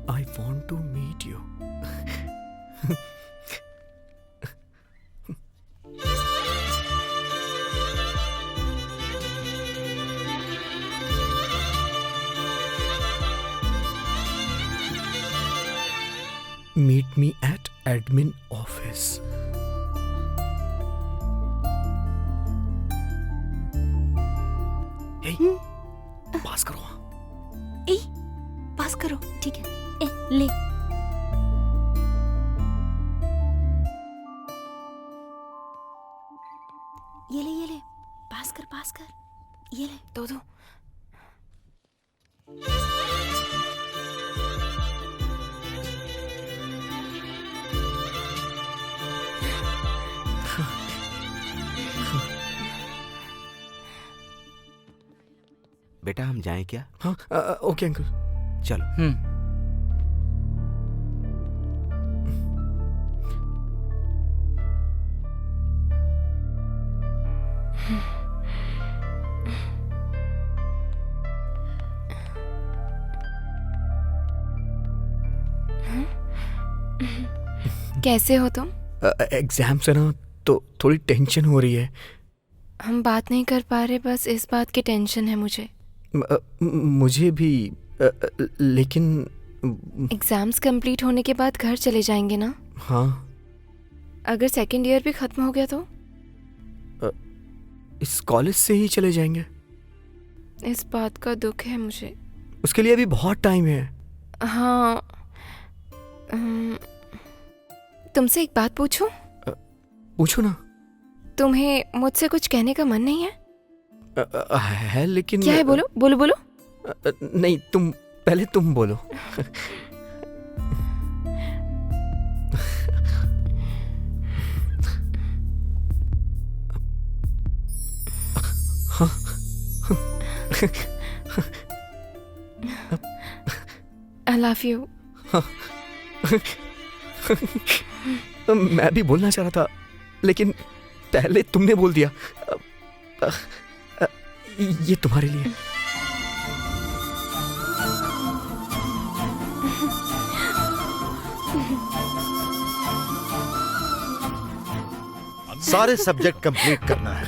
I want to meet you. Meet me at admin office. Hey, पास करो। ए, पास करो। ठीक है। ए, ले। ये ले। पास कर। ये ले, दो। बेटा हम जाएं क्या? हाँ, ओके अंकल। चलो। कैसे हो तुम? एग्जाम से ना तो थोड़ी टेंशन हो रही है। हम बात नहीं कर पा रहे, बस इस बात की टेंशन है मुझे। मुझे भी, लेकिन एग्जाम्स कंप्लीट होने के बाद घर चले जाएंगे ना? हाँ। अगर सेकंड ईयर भी खत्म हो गया तो? इस कॉलेज से ही चले जाएंगे। इस बात का दुख है मुझे। उसके लिए अभी बहुत टाइम है। हाँ, तुमसे एक बात पूछूं? पूछो ना। तुम्हें मुझसे कुछ कहने का मन नहीं है? है, लेकिन क्या है? बोलो। नहीं, पहले तुम बोलो। I love you. मैं भी बोलना चाह रहा था, लेकिन पहले तुमने बोल दिया। ये तुम्हारे लिए। सारे सब्जेक्ट कंप्लीट करना है।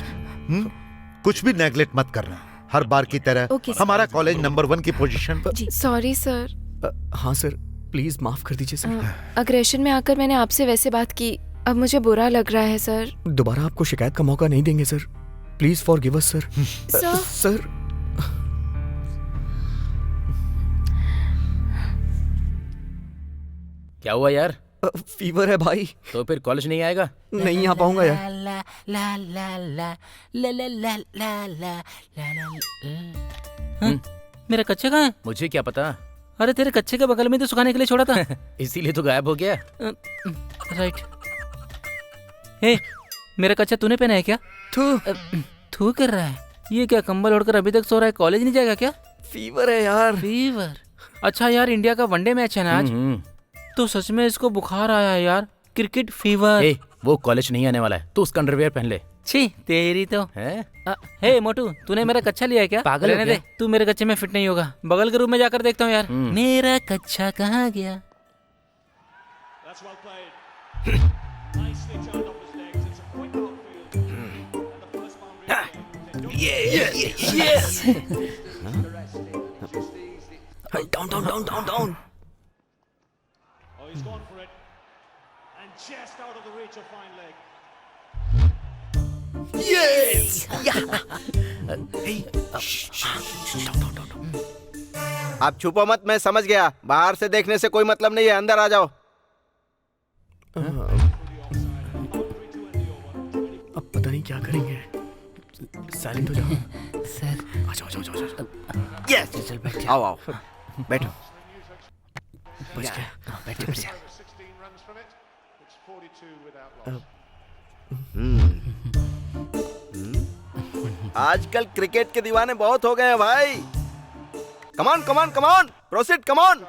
कुछ भी नेगलेक्ट मत करना। हर बार की तरह हमारा कॉलेज नंबर 1 की पोजीशन पर। Sorry sir. हाँ सर, प्लीज माफ कर दीजिए सर। अग्रेशन में आकर मैंने आपसे वैसे बात की, अब मुझे बुरा लग रहा है सर। दोबारा आपको शिकायत का मौका नहीं देंगे sir. Please forgive us sir. Sir क्या हुआ यार? फीवर है भाई। तो फिर कॉलेज नहीं आएगा? नहीं आ पाऊंगा यार। मेरा कच्चे कहाँ है? मुझे क्या पता। अरे तेरे कच्चे के बगल में तो सुखाने के लिए छोड़ा था। इसीलिए तो गायब हो गया। राइट। हे, मेरा कच्चा तूने पहना है क्या? थू कर रहा है। ये क्या कंबल ओढ़कर अभी तक सो रहा है? कॉलेज नहीं जाएगा क्या? फीवर है यार। फीवर? अच्छा यार, इंडिया का वनडे मैच है ना आज, तो सच में इसको बुखार आया है यार। Cricket fever. वो कॉलेज नहीं आने वाला है, तू उसका अंडरवियर पहन ले। छी तेरी तो हे मोटू, तूने मेरा कच्चा लिया है क्या? पागल है क्या? तू मेरे कच्चे में फिट नहीं होगा। बगल के रूम में जाकर देखता हूँ यार। मेरा कच्चा कहाँ गया? Yes. Down. Oh, he's gone for it. And just out of the reach of fine leg. Yes. आप छुपो मत, मैं समझ गया। बाहर से देखने से कोई मतलब नहीं है, अंदर आ जाओ। अब पता नहीं क्या करेंगे। साइलेंट हो जाओ सर। आ जाओ। यस, चल बैठ। आओ बैठो। बच गया। बैठ जा। It's 42 without loss. आजकल क्रिकेट के दीवाने बहुत हो गए हैं भाई। कमान कमान कमान, प्रोसीड कमान।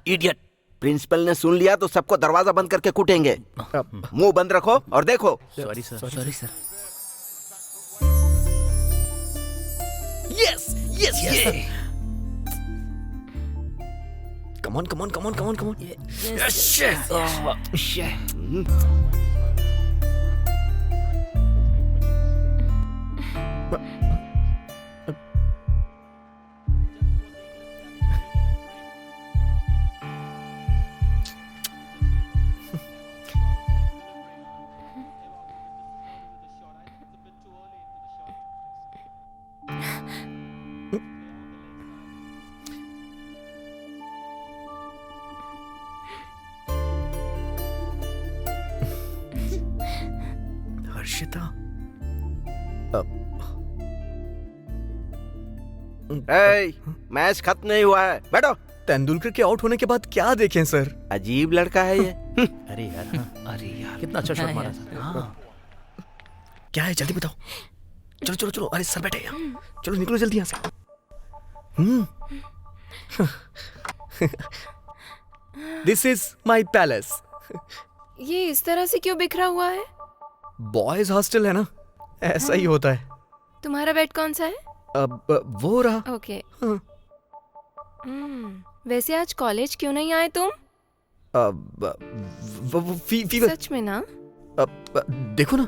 इडियट, प्रिंसिपल ने सुन लिया तो सबको दरवाजा बंद करके कूटेंगे। मुंह बंद रखो और देखो। Sorry sir, sorry sir. Yes yes yes. Come on, come on, come on, come on, come on. Yes, yes. Oh, shit. Harshita, match खत्म नहीं हुआ है, बैठो। तेंदुलकर के आउट होने के बाद क्या देखें सर? अजीब लड़का है ये। अरे यार, अरे यार, कितना अच्छा शॉट मारा था। हाँ। क्या है जल्दी बताओ। चलो चलो चलो, अरे सर बैठे यहाँ, चलो निकलो जल्दी यहाँ से। This is my palace. ये इस तरह से क्यों बिखरा हुआ है? बॉयज हॉस्टल है ना, ऐसा ही होता है। तुम्हारा बेड कौन सा है? अब वो रहा। ओके। वैसे आज कॉलेज क्यों नहीं आए तुम? फीवर। सच में ना? देखो ना।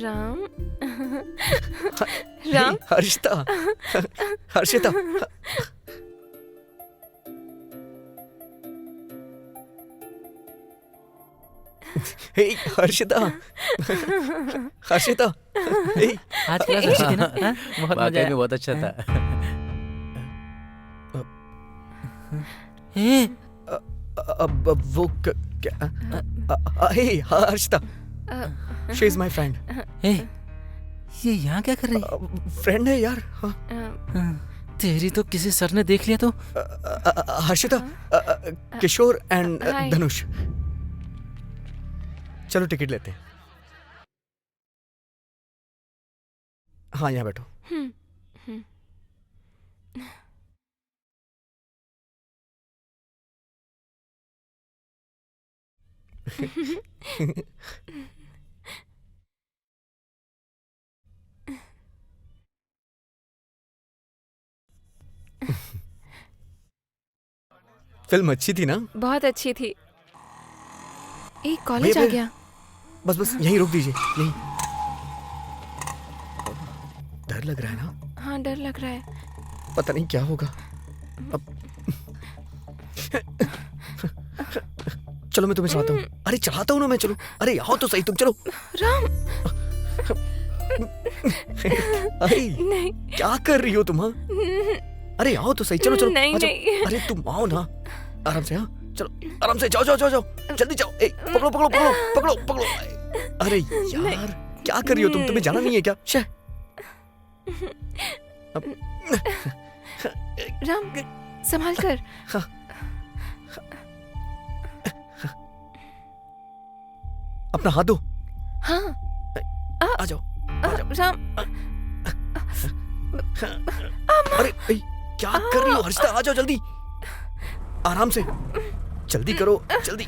राम राम, हर्षिता, हर्षिता। हे हर्षिता, हर्षिता। आज क्लास अच्छी थी ना? बहुत मजा आया। बहुत अच्छा था। अब वो क्या? Hey Harshita, she is my friend. ये यहाँ क्या कर रही है? फ्रेंड है यार। तेरी तो किसी सर ने देख लिया तो। हर्षिता, किशोर एंड धनुष। चलो टिकट लेते हैं। हाँ यहाँ बैठो। फिल्म अच्छी थी ना? बहुत अच्छी थी। एक कॉलेज आ गया। बस बस यहीं रोक दीजिए, यहीं। डर लग रहा है ना? हाँ डर लग रहा है। पता नहीं क्या होगा अब। चलो मैं तुम्हें चढ़ाता हूँ। अरे चढ़ाता हूँ ना मैं, चलो। अरे आओ तो सही तुम, चलो। राम। अरे नहीं। क्या कर रही हो तुम? हाँ अरे आओ तो सही, चलो चलो। नहीं नहीं। अरे तुम आओ ना, आराम से। हाँ चलो आराम से, जाओ जाओ जाओ जाओ, जल्दी जाओ। पकड़ो पकड़ो पकड़ो पकड़ो पकड़ो। अरे यार क्या कर रही हो तुम? तुम्हें जाना नहीं है क्या? राम संभाल कर। अपना हाथ दो। हाँ आ जाओ राम। अरे क्या कर रही हो हर्षिता? आ जाओ जल्दी, आराम से, जल्दी करो जल्दी।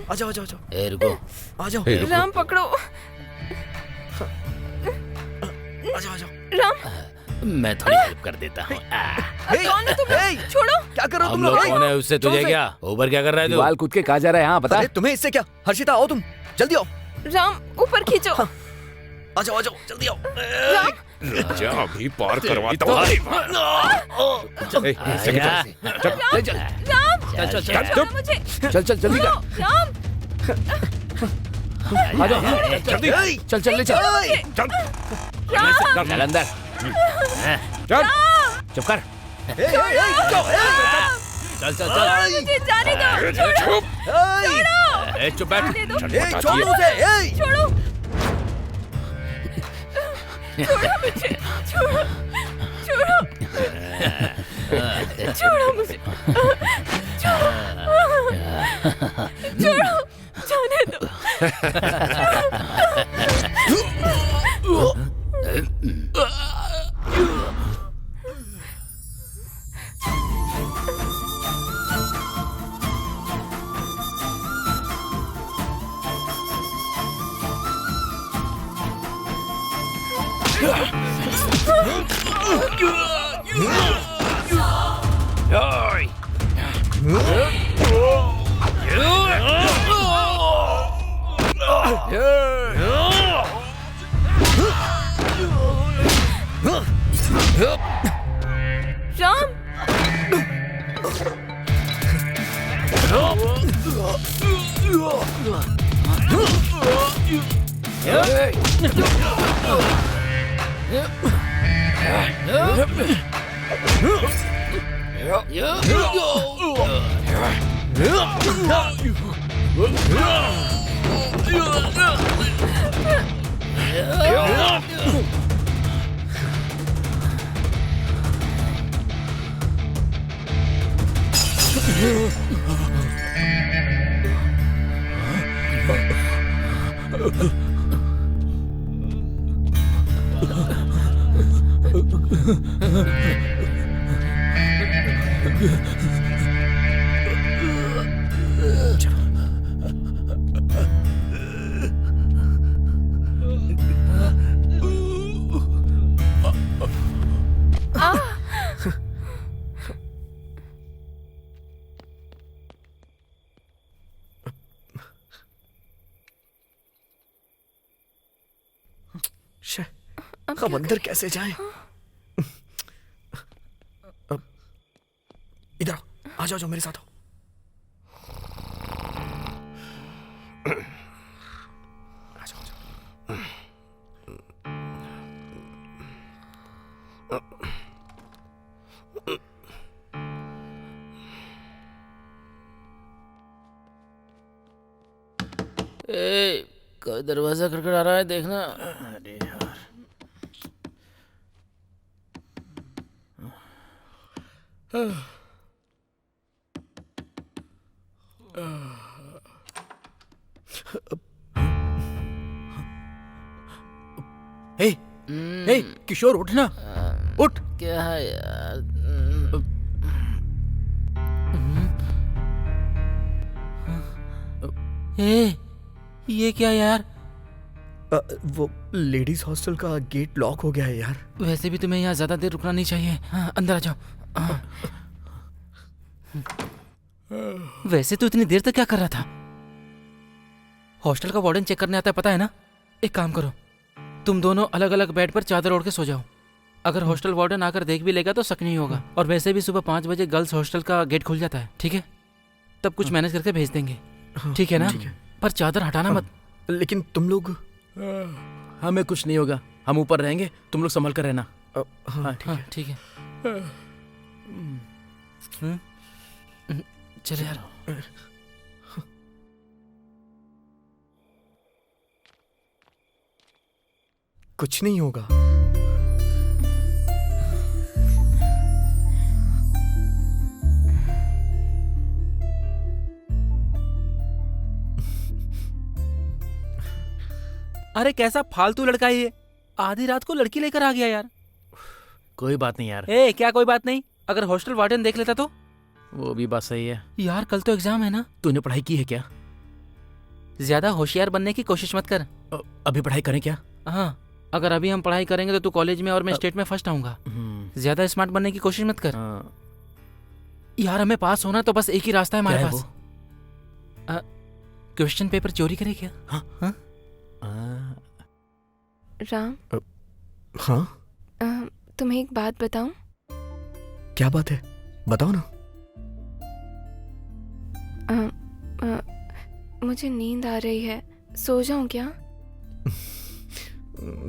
आ जाओ आ जाओ आ जाओ। रुको, आ जाओ। राम पकड़ो। आ जाओ आ जाओ। राम मैं थोड़ी हेल्प कर देता हूँ। कौन है तुम? छोड़ो। क्या कर रहे हो हम तुम लोग? लोग? कौन है उससे तुझे क्या? ऊपर क्या कर रहा है तू? दीवार कूद के कहाँ जा रहा है? यहाँ बता। अरे तुम्हें इससे क्या? हर्षिता आओ तुम, जल्दी आओ। राम ऊपर खींचो। आ जाओ जल्दी आओ। जा अभी पार करवाता हूँ। राम चल चल चल मुझे। चल चल जल्दी कर। राम आ जाओ जल्दी, चल चल ले चल। चल अंदर। चल चुप कर। चल चल चल। मुझे जाने दो। चुप बैठ। छोड़ो। मुझे, छोड़ो, छोड़ो, छोड़ो मुझे, छोड़ो, जाने दो। राम, अब अंदर कैसे जाएं? इधर आओ, आ जाओ, जाओ मेरे साथ आओ। आ जाओ, आ जाओ। कोई दरवाजा खटखट आ रहा है, देखना। अरे यार, हे, हे, किशोर उठना, उठ। क्या है यार? ये क्या यार? वो लेडीज हॉस्टल का गेट लॉक हो गया है यार। वैसे भी तुम्हें यहाँ ज्यादा देर रुकना नहीं चाहिए। हाँ, अंदर आ जाओ। वैसे तो इतनी देर तक क्या कर रहा था? हॉस्टल का वार्डन चेक करने आता है, पता है ना? एक काम करो, तुम दोनों अलग अलग बेड पर चादर ओढ़ के सो जाओ। अगर हॉस्टल वार्डन आकर देख भी लेगा तो शक नहीं होगा। और वैसे भी सुबह 5 बजे गर्ल्स हॉस्टल का गेट खुल जाता है, ठीक है? तब कुछ मैनेज करके भेज देंगे, ठीक है ना? पर चादर हटाना मत। लेकिन तुम लोग? हमें कुछ नहीं होगा, हम ऊपर रहेंगे, तुम लोग संभल कर रहना। हाँ ठीक है। चल यार। कुछ नहीं होगा। अरे कैसा फालतू लड़का है ये, आधी रात को लड़की लेकर आ गया यार। कोई बात नहीं यार। क्या कोई बात नहीं? अगर हॉस्टल वार्डन देख लेता तो? वो भी बात सही है यार, कल तो एग्जाम है ना। तूने पढ़ाई की है क्या? ज्यादा होशियार बनने की कोशिश मत कर। अभी पढ़ाई करें क्या? हाँ, अगर अभी हम पढ़ाई करेंगे तो तू कॉलेज में और मैं स्टेट में फर्स्ट आऊंगा। ज्यादा स्मार्ट बनने की कोशिश मत कर। यार, हमें पास होना तो बस एक ही रास्ता है हमारे पास। क्वेश्चन पेपर चोरी करे क्या? हाँ? राम, हाँ? तुम्हें एक बात बताऊं? क्या बात है, बताओ ना। मुझे नींद आ रही है, सो जाऊं क्या?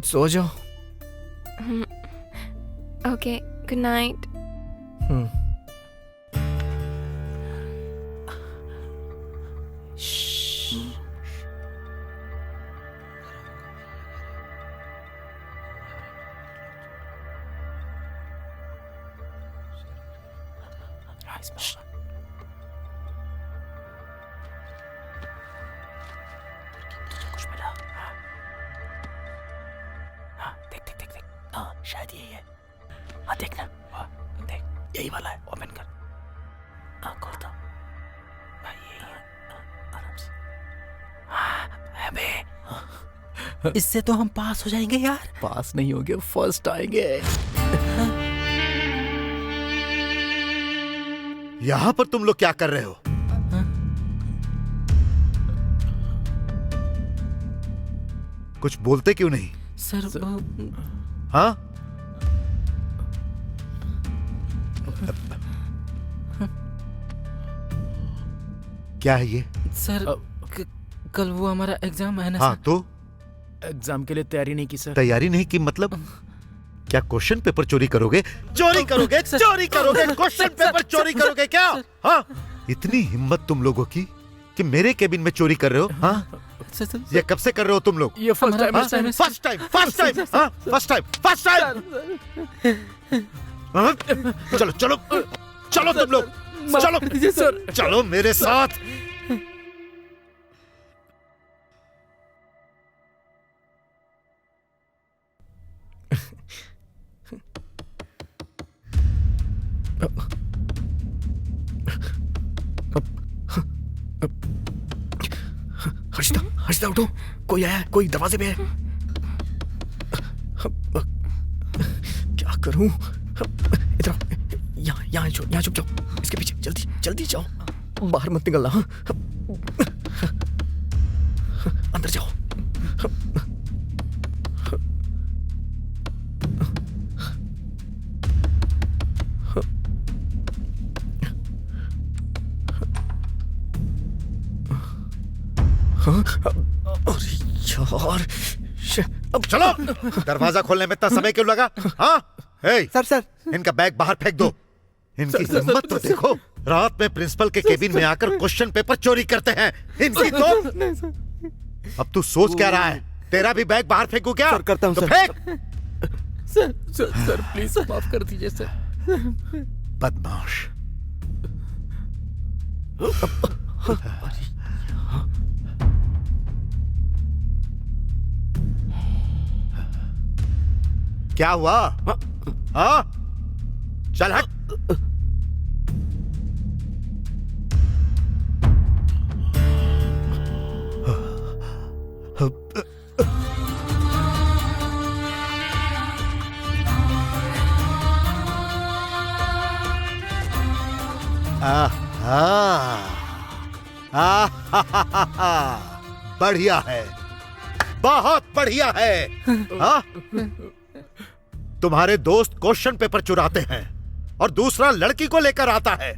सो जाओ। Okay, good night. कुछ मिला? हाँ, देख देख देख देख। हाँ, शायद यही है। हाँ, देखना। हाँ, देख, यही वाला है। ओपन कर। हाँ, खोलता हूँ। हाँ, यही है। आराम से। हाँ, अबे, इससे तो हम पास हो जाएंगे यार। पास नहीं होंगे, फर्स्ट आएंगे। यहाँ पर तुम लोग क्या कर रहे हो? कुछ बोलते क्यों नहीं? सर हाँ? क्या है ये? सर कल वो हमारा एग्जाम है ना हाँ, सर? तो एग्जाम के लिए तैयारी नहीं की सर। तैयारी नहीं की मतलब? क्या क्वेश्चन पेपर चोरी करोगे? चोरी करोगे? चोरी करोगे? क्वेश्चन पेपर चोरी करोगे क्या? हाँ? इतनी हिम्मत तुम लोगों की कि मेरे केबिन में चोरी कर रहे हो? हाँ? ये कब से कर रहे हो तुम लोग? ये फर्स्ट टाइम है। फर्स्ट टाइम, फर्स्ट टाइम, हाँ? First time, first time. चलो चलो चलो तुम लोग, चलो सर, चलो मेरे साथ। हर्षिता, हर्षिता उठो, कोई आया है, कोई दरवाजे पे है। क्या करूं? इधर आओ, यहाँ छुप जाओ, इसके पीछे, जल्दी जल्दी जाओ, बाहर मत निकलना। हाँ? अंदर जाओ। अरे यार, अब चलो। दरवाजा खोलने में इतना समय क्यों लगा? हाँ? सर इनका बैग बाहर फेंक दो। इनकी हिम्मत तो देखो, रात में प्रिंसिपल के केबिन में आकर क्वेश्चन पेपर चोरी करते हैं। इनकी तो अब तू सोच क्या रहा है? तेरा भी बैग बाहर फेंकू क्या? सर, करता हूं, तो सर। फेंक। सर प्लीज माफ कर दीजिए सर। बदमाश। क्या हुआ? हाँ? चल हट। बढ़िया है, बहुत बढ़िया है। हाँ? तुम्हारे दोस्त क्वेश्चन पेपर चुराते हैं और दूसरा लड़की को लेकर आता है।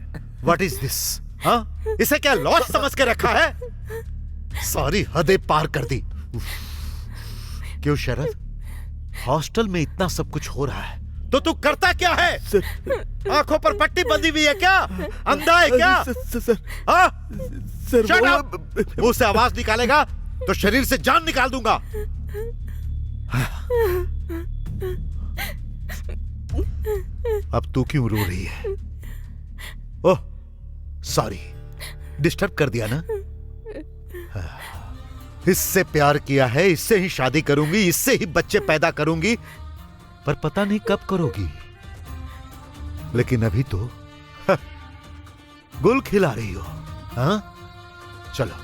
What is this? हाँ? इसे क्या लॉस समझ के रखा है? सारी हदें पार कर दी। क्यों शरद, हॉस्टल में इतना सब कुछ हो रहा है तो तू करता क्या है? आंखों पर पट्टी बंधी हुई है क्या? अंधा है क्या? हाँ? Shut up! मुंह से आवाज निकालेगा तो शरीर से जान निकाल दूंगा। अब तू क्यों रो रही है? ओह सॉरी, डिस्टर्ब कर दिया ना? इससे प्यार किया है, इससे ही शादी करूंगी, इससे ही बच्चे पैदा करूंगी, पर पता नहीं कब करोगी। लेकिन अभी तो गुल खिला रही हो। हाँ? चलो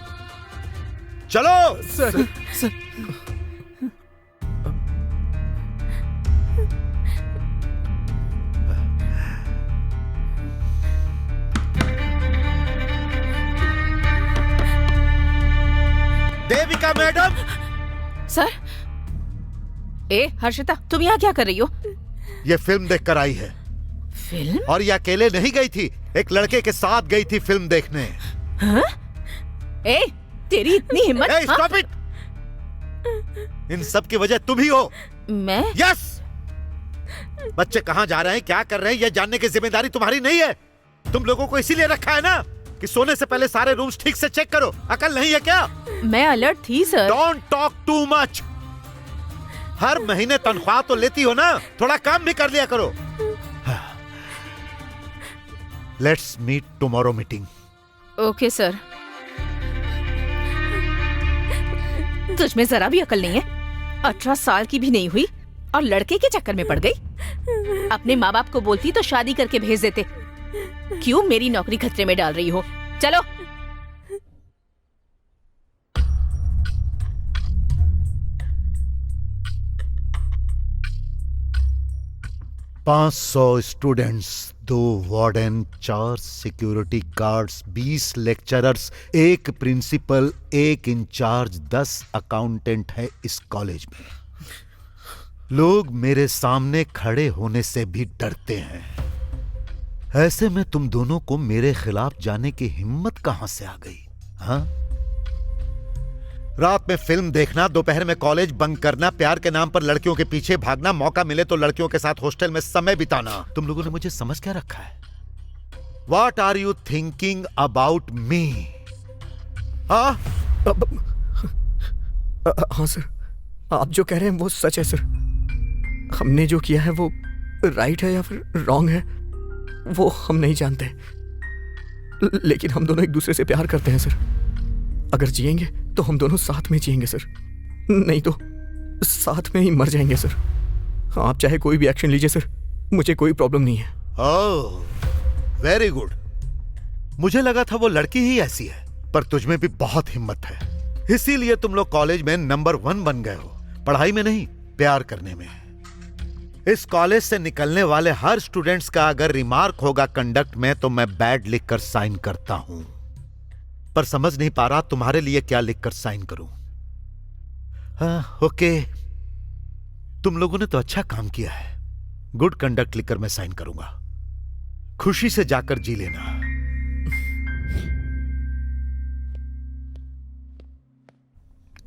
चलो। Sir Devika madam. सर, ए हर्षिता, तुम यहाँ क्या कर रही हो? ये फिल्म देखकर आई है। फिल्म? और ये अकेले नहीं गई थी, एक लड़के के साथ गई थी फिल्म देखने। हाँ? ए, तेरी इतनी हिम्मत? Hey, stop it! इन सब की वजह तुम ही हो। मैं? यस। बच्चे कहाँ जा रहे हैं, क्या कर रहे हैं, ये जानने की जिम्मेदारी तुम्हारी नहीं है। तुम लोगों को इसीलिए रखा है ना कि सोने से पहले सारे रूम्स ठीक से चेक करो। अकल नहीं है क्या? मैं अलर्ट थी sir. Don't talk too much. हर महीने तनख्वाह तो लेती हो ना, थोड़ा काम भी कर लिया करो। Let's meet tomorrow meeting. Okay sir. तुझमें जरा भी अकल नहीं है। 18 साल की भी नहीं हुई और लड़के के चक्कर में पड़ गई। अपने माँ बाप को बोलती तो शादी करके भेज देते। क्यों मेरी नौकरी खतरे में डाल रही हो? चलो। 500 students, 2 warden, 4 security guards, 20 lecturers, 1 principal, 1 incharge, 10 accountant है इस कॉलेज में। लोग मेरे सामने खड़े होने से भी डरते हैं। ऐसे में तुम दोनों को मेरे खिलाफ जाने की हिम्मत कहां से आ गई? हाँ, रात में फिल्म देखना, दोपहर में कॉलेज बंक करना, प्यार के नाम पर लड़कियों के पीछे भागना, मौका मिले तो लड़कियों के साथ हॉस्टल में समय बिताना। तुम लोगों ने मुझे समझ क्या रखा है? What are you thinking about me? हाँ हाँ सर, आप जो कह रहे हैं वो सच है सर। हमने जो किया है वो राइट है या फिर रॉन्ग है वो हम नहीं जानते, लेकिन हम दोनों एक दूसरे से प्यार करते हैं सर। अगर जिएंगे तो हम दोनों साथ में जिएंगे सर, नहीं तो साथ में ही मर जाएंगे सर। आप चाहे कोई भी एक्शन लीजिए सर, मुझे कोई प्रॉब्लम नहीं है। ओह, वेरी गुड। मुझे लगा था वो लड़की ही ऐसी है, पर तुझमें भी बहुत हिम्मत है। इसीलिए तुम लोग कॉलेज में नंबर 1 बन गए हो, पढ़ाई में नहीं, प्यार करने में। इस कॉलेज से निकलने वाले हर स्टूडेंट्स का अगर रिमार्क होगा कंडक्ट में तो मैं बैड लिखकर साइन करता हूं, पर समझ नहीं पा रहा तुम्हारे लिए क्या लिखकर साइन करूं। हाँ, ओके, तुम लोगों ने तो अच्छा काम किया है। गुड कंडक्ट लिखकर मैं साइन करूंगा। खुशी से जाकर जी लेना।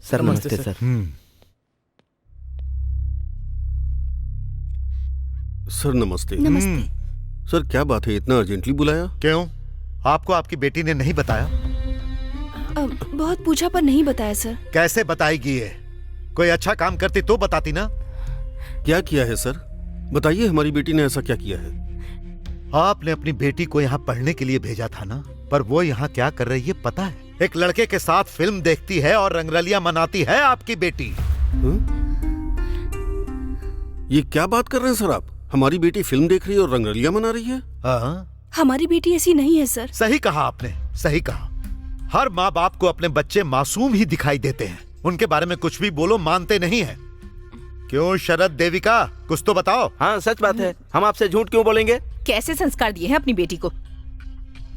सर नमस्ते सर। सर नमस्ते। नमस्ते। सर क्या बात है, इतना अर्जेंटली बुलाया? क्यों, आपको आपकी बेटी ने नहीं बताया? बहुत पूछा पर नहीं बताया सर। कैसे बताएगी ये? कोई अच्छा काम करती तो बताती ना। क्या किया है सर? बताइए, हमारी बेटी ने ऐसा क्या किया है? आपने अपनी बेटी को यहाँ पढ़ने के लिए भेजा था ना, पर वो यहाँ क्या कर रही है पता है? एक लड़के के साथ फिल्म देखती है और रंगरलियां मनाती है आपकी बेटी। ये क्या बात कर रहे हैं सर आप? हमारी बेटी फिल्म देख रही है और रंगरलियां मना रही है? हमारी बेटी ऐसी नहीं है सर। सही कहा आपने, सही कहा। हर माँ बाप को अपने बच्चे मासूम ही दिखाई देते हैं, उनके बारे में कुछ भी बोलो मानते नहीं है। क्यों शरद देविका, कुछ तो बताओ। हाँ सच बात है, हम आपसे झूठ क्यों बोलेंगे? कैसे संस्कार दिए हैं अपनी बेटी को?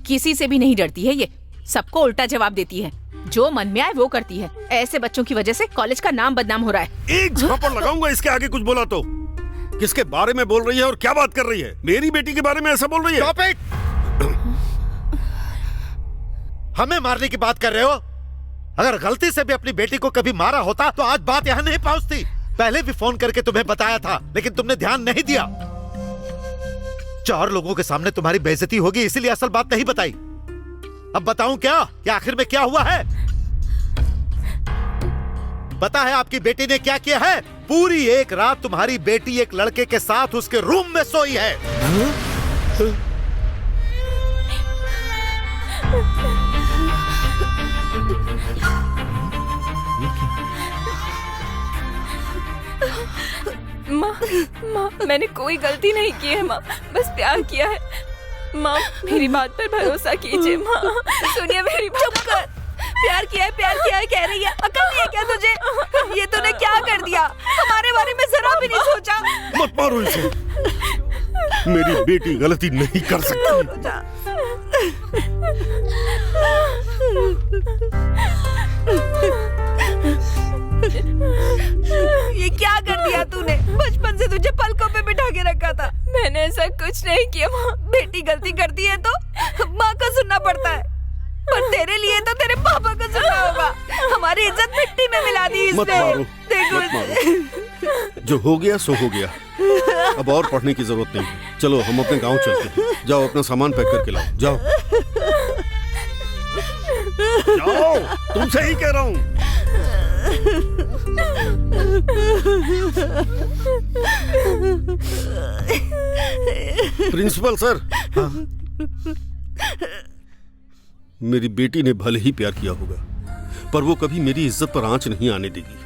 किसी से भी नहीं डरती है ये, सबको उल्टा जवाब देती है, जो मन में आए वो करती है। ऐसे बच्चों की वजह से कॉलेज का नाम बदनाम हो रहा है। एक झापड़ लगाऊंगा इसके आगे कुछ बोला तो। किसके बारे में बोल रही है और क्या बात कर रही है? मेरी बेटी के बारे में ऐसा बोल रही है? Stop it! हमें मारने की बात कर रहे हो? अगर गलती से भी अपनी बेटी को कभी मारा होता तो आज बात यहाँ नहीं पहुंचती। पहले भी फोन करके तुम्हें बताया था, लेकिन तुमने ध्यान नहीं दिया। 4 लोगों के सामने तुम्हारी बेइज्जती होगी, इसीलिए असल बात नहीं बताई। अब बताऊं क्या कि आखिर में क्या हुआ है? पता है आपकी बेटी ने क्या किया है? पूरी एक रात तुम्हारी बेटी एक लड़के के साथ उसके रूम में सोई है। माँ, मैंने कोई गलती नहीं की है माँ, बस प्यार किया है। माँ मेरी बात पर भरोसा कीजिए माँ, सुनिए मेरी बात। चुप कर। प्यार किया है कह रही है। अकल नहीं है क्या तुझे? ये तूने क्या कर दिया? हमारे बारे में जरा भी नहीं सोचा। मत मारो इसे, मेरी बेटी गलती नहीं कर सकती। ये क्या कर दिया तूने? बचपन से तुझे पलकों पे बिठा के रखा था। मैंने ऐसा कुछ नहीं किया माँ। बेटी गलती करती है तो माँ को सुनना पड़ता है, पर तेरे लिए तो तेरे पापा को सुनना होगा। हमारी इज्जत मिट्टी में मिला दी इसने। मत मारो, देखो मत मारो। जो हो गया सो हो गया, अब और पढ़ने की जरूरत नहीं। चलो हम अपने गांव चलते हैं। जाओ अपना सामान पैक करके लाओ, जाओ। जाओ, तुमसे ही कह रहा हूँ। Principal sir. मेरी बेटी ने भले ही प्यार किया होगा, पर वो कभी मेरी इज्जत पर आंच नहीं आने देगी।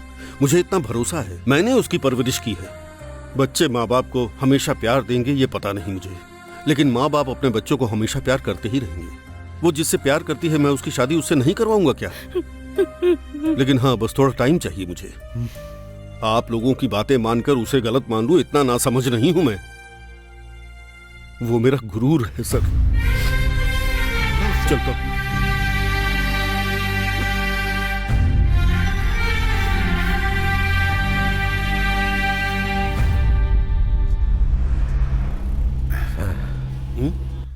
मुझे इतना भरोसा है, मैंने उसकी परवरिश की है। बच्चे माँ बाप को हमेशा प्यार देंगे ये पता नहीं मुझे, लेकिन माँ बाप अपने बच्चों को हमेशा प्यार करते ही रहेंगे। वो जिससे प्यार करती है, मैं उसकी शादी उससे नहीं करवाऊंगा क्या? लेकिन हाँ, बस थोड़ा टाइम चाहिए मुझे। आप लोगों की बातें मानकर उसे गलत मान लूं, इतना नासमझ नहीं हूं मैं। वो मेरा गुरूर है सर। चलता हूं।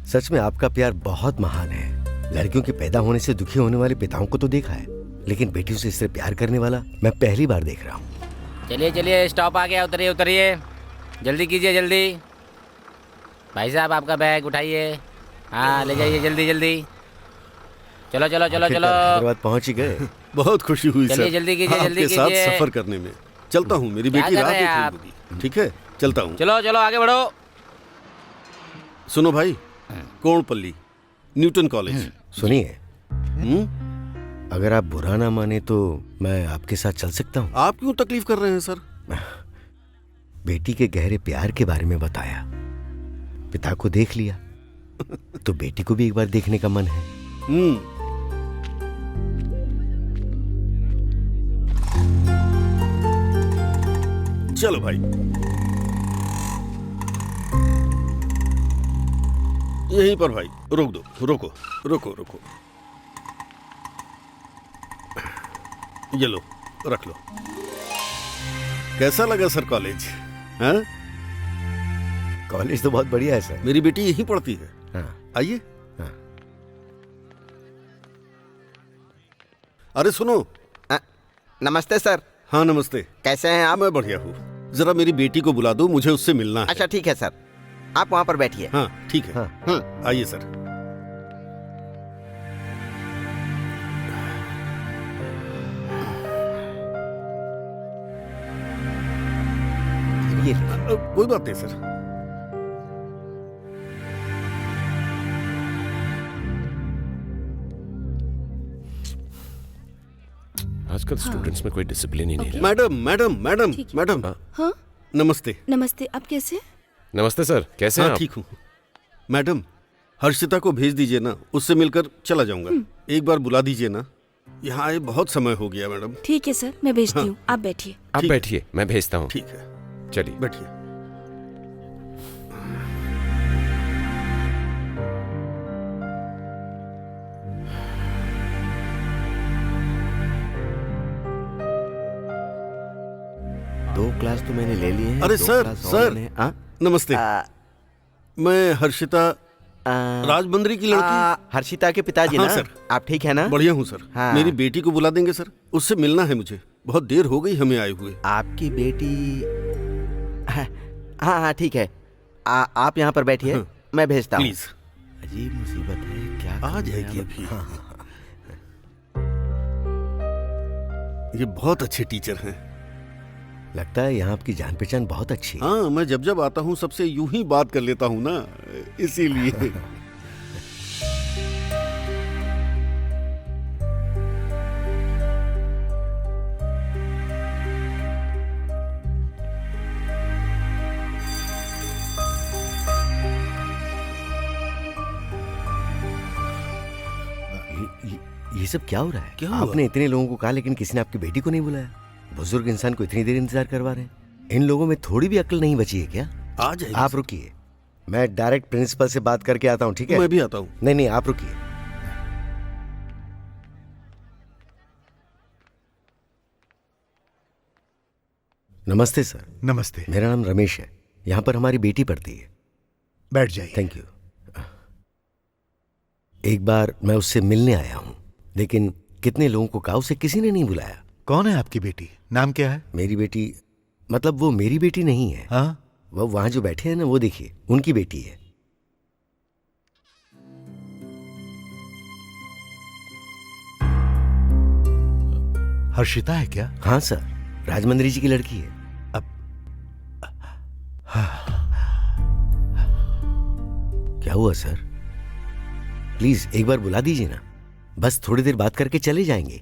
सच में आपका प्यार बहुत महान है। लड़कियों के पैदा होने से दुखी होने वाले पिताओं को तो देखा है, लेकिन बेटियों से इससे प्यार करने वाला मैं पहली बार देख रहा हूँ। चलिए चलिए, स्टॉप आ गया, उतरिए उतरिए, जल्दी कीजिए जल्दी। भाई साहब आपका बैग उठाइए, हाँ ले जाइए जल्दी जल्दी। चलो चलो चलो चलो, हैदराबाद पहुँच ही गए। बहुत खुशी हुई सर, चलिए जल्दी कीजिए जल्दी आपके साथ कीजिए। सफर करने में। चलता हूँ, मेरी क्या बेटी कर रात रहे हैं देख आप? रही होगी। ठीक है, चलता हूँ। चलो चलो आगे बढ़ो। सुनो भाई, कोणपल्ली, न्यूटन कॉलेज। सुनिए, अगर आप बुरा ना माने तो मैं आपके साथ चल सकता हूँ। आप क्यों तकलीफ कर रहे हैं सर? बेटी के गहरे प्यार के बारे में बताया, पिता को देख लिया, तो बेटी को भी एक बार देखने का मन है। चलो भाई, यहीं पर भाई, रोक दो, रोको रोको रोको। ये लो, रख लो। कैसा लगा सर कॉलेज? हाँ? कॉलेज तो बहुत बढ़िया है सर। मेरी बेटी यहीं पढ़ती है। हाँ। आइए। हाँ। अरे सुनो। नमस्ते सर। हाँ नमस्ते। कैसे हैं आप? मैं बढ़िया हूँ। जरा मेरी बेटी को बुला दो, मुझे उससे मिलना है। अच्छा ठीक है सर, आप वहाँ पर बैठिए। हाँ ठीक है। आइए सर। कोई बात नहीं सर। आजकल स्टूडेंट्स में कोई डिसिप्लिन ही नहीं है। Madam madam madam madam. हाँ नमस्ते। नमस्ते, आप कैसे? नमस्ते सर, कैसे हैं हाँ आप? ठीक हूँ। मैडम, हर्षिता को भेज दीजिए ना, उससे मिलकर चला जाऊंगा। एक बार बुला दीजिए ना, यहाँ आए बहुत समय हो गया मैडम। ठीक है सर, मैं भेजती हूँ, आप बैठिए। आप बैठिए, मैं भेजता हूँ। ठीक है, चलिए बैठिए। दो क्लास तो मैंने ले लिए हैं। अरे दो सर क्लास और सर, मैंने- नमस्ते। मैं हर्षिता राजबंदरी की लड़की। हर्षिता के पिताजी हाँ, ना? सर। आप ठीक है ना? बढ़िया हूँ सर। हाँ। मेरी बेटी को बुला देंगे सर, उससे मिलना है मुझे। बहुत देर हो गई हमें आए हुए। आपकी बेटी? हाँ हाँ ठीक है, आप यहाँ पर बैठिए। हाँ। मैं भेजता हूँ। प्लीज। अजीब मुसीबत है, क्या आ जाएगी अभी। ये बहुत अच्छे टीचर हैं। लगता है यहाँ आपकी जान पहचान बहुत अच्छी है। हाँ, मैं जब जब आता हूँ सबसे यूं ही बात कर लेता हूँ ना, इसीलिए। ये सब क्या हो रहा है? क्या हुआ? आपने इतने लोगों को कहा, लेकिन किसी ने आपकी बेटी को नहीं बुलाया। बुजुर्ग इंसान को इतनी देर इंतजार करवा रहे हैं। इन लोगों में थोड़ी भी अक्ल नहीं बची है क्या? आ जाएगी। आप रुकिए, मैं डायरेक्ट प्रिंसिपल से बात करके आता हूँ, ठीक है? मैं भी आता हूँ। नहीं नहीं, आप रुकिए। नमस्ते सर। नमस्ते। मेरा नाम रमेश है, यहाँ पर हमारी बेटी पढ़ती है। बैठ जाइए। Thank you. एक बार मैं उससे मिलने आया हूँ, लेकिन कितने लोगों को कहा, उसे किसी ने नहीं बुलाया। कौन है आपकी बेटी? नाम क्या है? मेरी बेटी, मतलब वो मेरी बेटी नहीं है। हाँ? वो वहां जो बैठे हैं ना, वो देखिए, उनकी बेटी है। हर्षिता है क्या? हाँ सर, राजमंद्री जी की लड़की है। क्या हुआ सर? प्लीज एक बार बुला दीजिए ना, बस थोड़ी देर बात करके चले जाएंगे।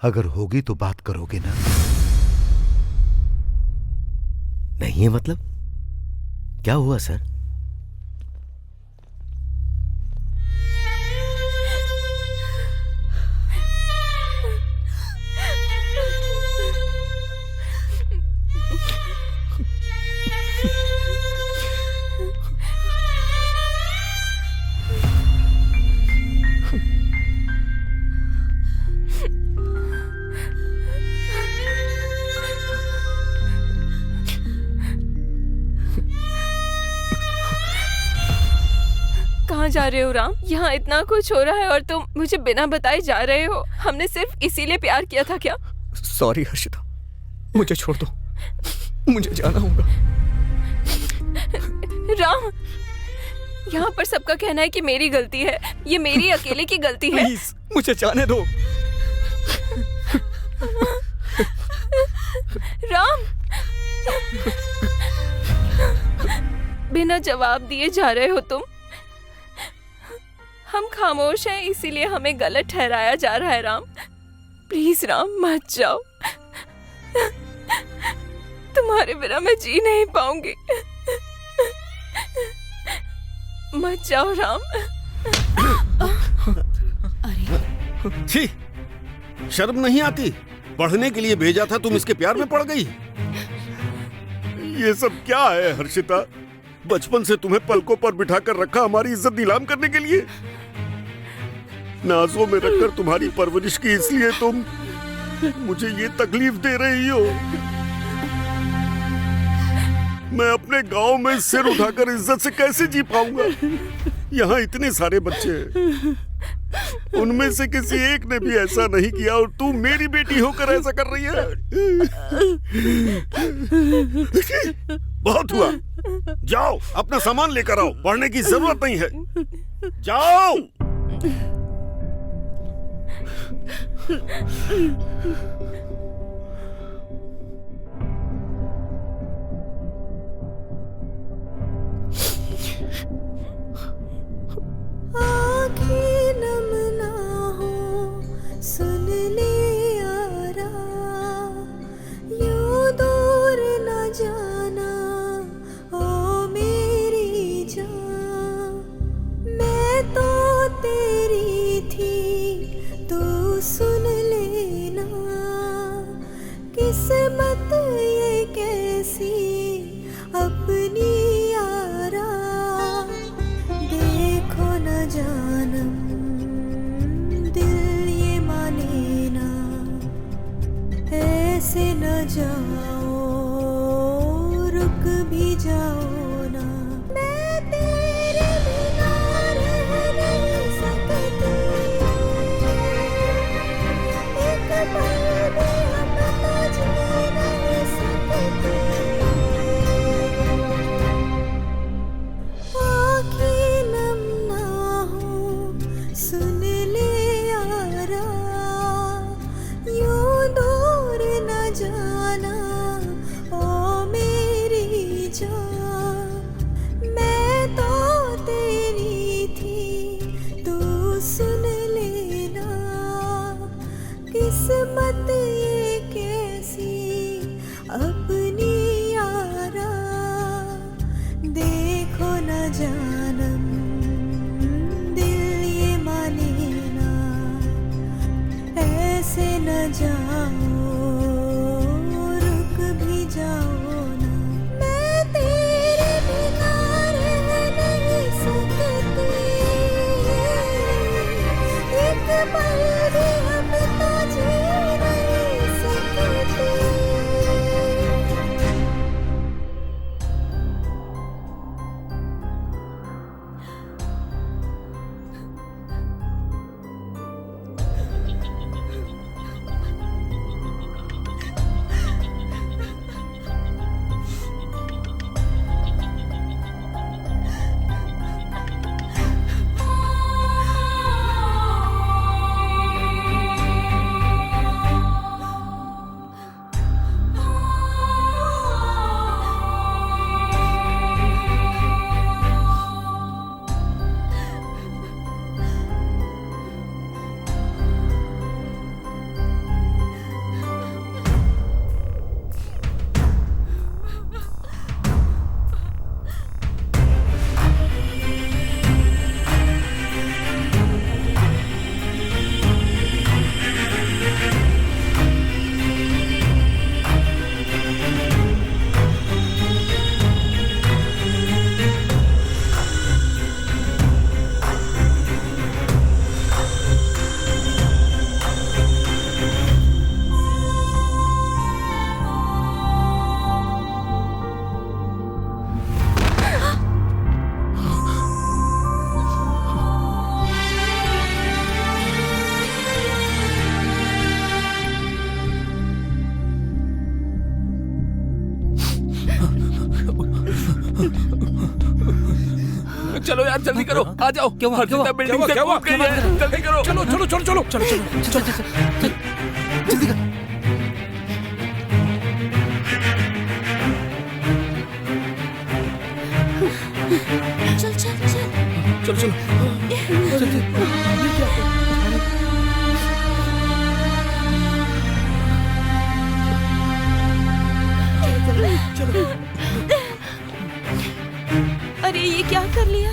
अगर होगी तो बात करोगे ना? नहीं है मतलब? क्या हुआ सर? कहाँ जा रहे हो राम? यहाँ इतना कुछ हो रहा है और तुम मुझे बिना बताए जा रहे हो। हमने सिर्फ इसीलिए प्यार किया था क्या? सॉरी हर्षिता, मुझे छोड़ दो, मुझे जाना होगा। राम, यहाँ पर सबका कहना है कि मेरी गलती है, ये मेरी अकेले की गलती है। प्लीज मुझे जाने दो। राम, बिना जवाब दिए जा रहे हो तुम। हम खामोश हैं इसीलिए हमें गलत ठहराया जा रहा है। राम प्लीज राम, मत जाओ। तुम्हारे बिना मैं जी नहीं पाऊंगी। मत जाओ राम। छी, शर्म नहीं आती? पढ़ने के लिए भेजा था, तुम इसके प्यार में पड़ गई। ये सब क्या है हर्षिता? बचपन से तुम्हें पलकों पर बिठाकर रखा हमारी इज्जत नीलाम करने के लिए। नाजों में रखकर तुम्हारी परवरिश की, इसलिए तुम मुझे ये तकलीफ दे रही हो। मैं अपने गांव में सिर उठाकर इज्जत से कैसे जी पाऊंगा? यहाँ इतने सारे बच्चे हैं, उनमें से किसी एक ने भी ऐसा नहीं किया और तू मेरी बेटी होकर ऐसा कर रही है। बहुत हुआ, जाओ अपना सामान लेकर आओ, पढ़ने की जरूरत नहीं है। जाओ। आँखें नम ना हो, सुन ले यारा, यूं दूर न जाना ओ मेरी जान। मैं तो तेरी थी, तू सुन लेना। किस्मत ये कैसी अपनी यारा, देखो न जानम दिल ये माने ना, ऐसे न जाओ रुक भी जाओ ना। मैं तेरे बिना रह नहीं सकती, एक पल भी हम तो जी नहीं सकते। आँखें नम ना हो, सुन ले यारा, यूं दूर न जाना ओ मेरी जान। मैं तो तेरी थी, तू सुन लेना। किस्मत ये कैसी अपनी यारा, देखो न जानम दिल ये माने ना, ऐसे न जाओ रुक भी जाओ ना। मैं तेरे बिना रह नहीं सकती, एक पल भी हम तो जी नहीं सकते। चलो यार जल्दी करो, आ जाओ। क्यों हुआ? हर्षिता बिल्डिंग से कूद गई है, जल्दी करो। चलो चलो चलो चलो चल जल्दी कर। चल चल चल चलो अरे ये क्या कर लिया?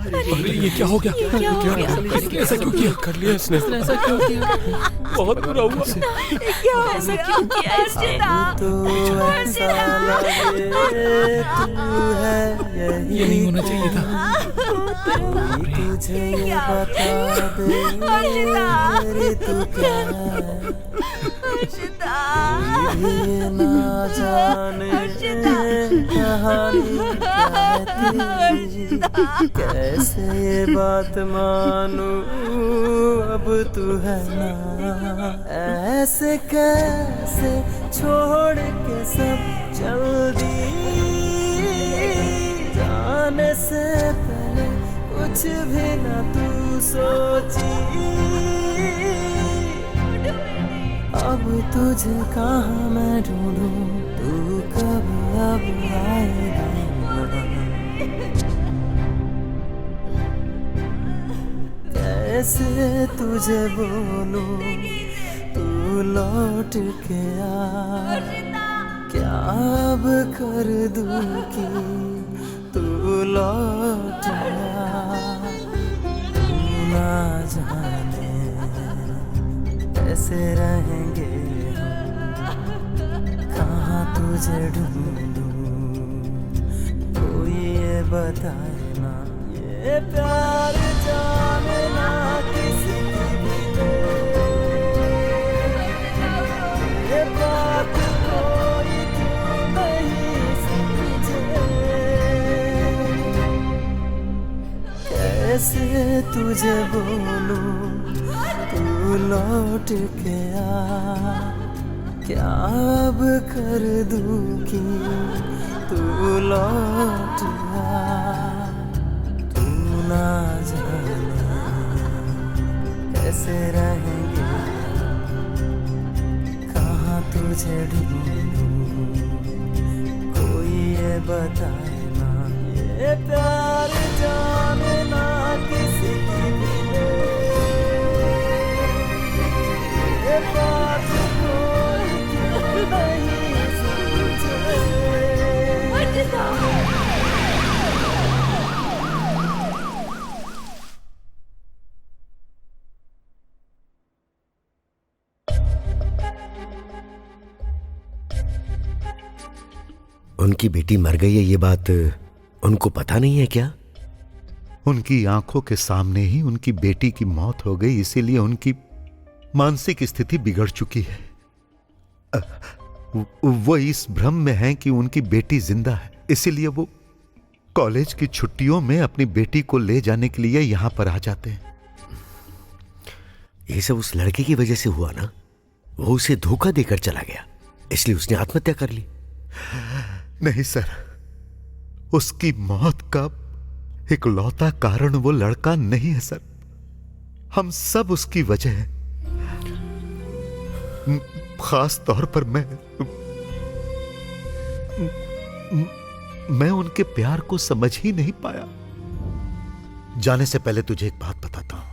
अरे ये क्या हो गया? ये क्या हो गया? ऐसा क्यों किया? कर लिया इसने। ऐसा क्यों किया? बहुत बुरा हुआ। क्या ऐसा क्यों किया अर्शिता? ये नहीं होना चाहिए था। तुझे ये बता दे ये ना जाने कहानी कैसे ये बात मानूं अब तू है ना ऐसे कैसे छोड़ के सब चल दी जाने से पहले कुछ भी ना तू सोची अब तुझे कहाँ मैं ढूंढूं तू कब अब आएगा कैसे तुझे बोलूं तू लौट के आ क्या अब कर दूं कि तू लौट आ तू ना जाने कैसे रहेंगे कहाँ तुझे ढूंढूं कोई ये बताए ना ये प्यार जाने ना किसी भी दे ये बात कोई क्यों नहीं समझे कैसे तुझे बोलूं तू लौट के आ क्या अब कर दूं कि तू लौट आ तू ना जाने कैसे रहेंगे कहाँ तुझे ढूंढूं कोई ये बताए ना ये प्यार जाने ना किसी की भी दे ये बात कोई क्यों नहीं समझे उनकी बेटी मर गई है ये बात उनको पता नहीं है क्या? उनकी आंखों के सामने ही उनकी बेटी की मौत हो गई, इसीलिए उनकी मानसिक स्थिति बिगड़ चुकी है। वो इस भ्रम में है कि उनकी बेटी जिंदा है, इसीलिए वो कॉलेज की छुट्टियों में अपनी बेटी को ले जाने के लिए यहां पर आ जाते हैं। ये सब उस लड़के की वजह से हुआ ना, वो उसे धोखा देकर चला गया इसलिए उसने आत्महत्या कर ली। नहीं सर, उसकी मौत का इकलौता कारण वो लड़का नहीं है सर, हम सब उसकी वजह है। खास तौर पर मैं उनके प्यार को समझ ही नहीं पाया। जाने से पहले तुझे एक बात बताता हूं,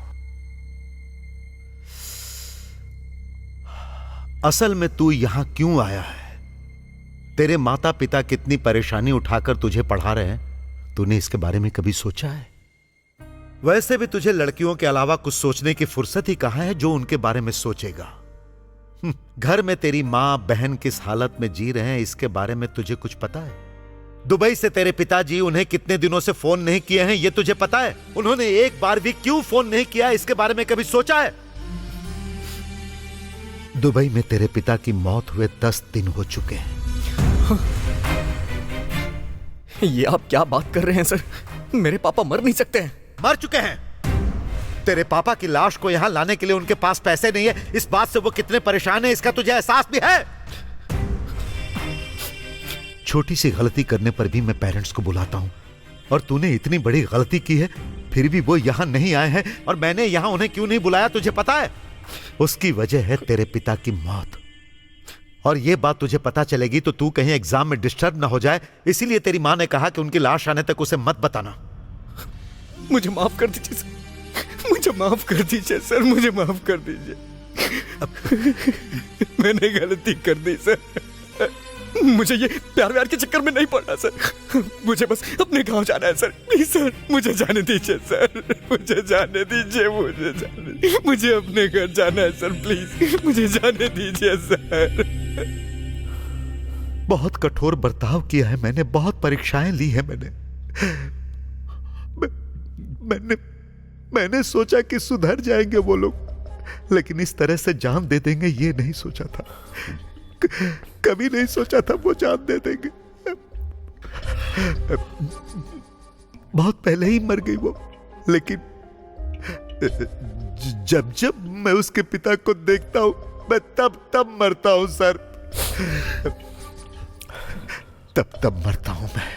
असल में तू यहां क्यों आया है, तेरे माता पिता कितनी परेशानी उठाकर तुझे पढ़ा रहे हैं, तूने इसके बारे में कभी सोचा है? वैसे भी तुझे लड़कियों के अलावा कुछ सोचने की फुर्सत ही कहां है जो उनके बारे में सोचेगा। घर में तेरी मां बहन किस हालत में जी रहे हैं इसके बारे में तुझे कुछ पता है? दुबई से तेरे पिताजी उन्हें कितने दिनों से फोन नहीं किए हैं ये तुझे पता है? उन्होंने एक बार भी क्यों फोन नहीं किया इसके बारे में कभी सोचा है? दुबई में तेरे पिता की मौत हुए 10 दिन हो चुके हैं। ये आप क्या बात कर रहे हैं सर? मेरे पापा मर नहीं सकते हैं। मर चुके हैं। तेरे पापा की लाश को यहां लाने के लिए उनके पास पैसे नहीं है, इस बात से वो कितने परेशान हैं इसका तुझे एहसास भी है? छोटी सी गलती करने पर भी मैं पेरेंट्स को बुलाता हूं, और तूने इतनी बड़ी गलती की है, फिर भी वो यहाँ नहीं आए हैं। और मैंने यहाँ उन्हें क्यों नहीं बुलाया तुझे पता है? उसकी वजह है तेरे पिता की मौत। और ये बात तुझे पता चलेगी तो तू कहीं एग्जाम में डिस्टर्ब ना हो जाए, इसीलिए तेरी माँ ने कहा कि उनकी लाश आने तक उसे मत बताना। मुझे माफ कर दीजिए सर, मुझे माफ कर दीजिए सर, मुझे माफ कर दीजिए। मैंने गलती कर दी सर, मुझे ये प्यार व्यार के चक्कर में नहीं पड़ना सर, मुझे बस अपने गांव जाना है सर। प्लीज सर मुझे जाने दीजिए सर, मुझे जाने दीजिए, मुझे अपने घर जाना है सर, प्लीज मुझे जाने दीजिए सर। बहुत कठोर बर्ताव किया है मैंने, बहुत परीक्षाएं ली है मैंने सोचा कि सुधर जाएंगे वो लोग, लेकिन इस तरह से जान दे देंगे ये नहीं सोचा था, कभी नहीं सोचा था वो जान दे देंगे। बहुत पहले ही मर गई वो, लेकिन जब जब मैं उसके पिता को देखता हूं मैं तब मरता हूं सर, तब मरता हूं मैं।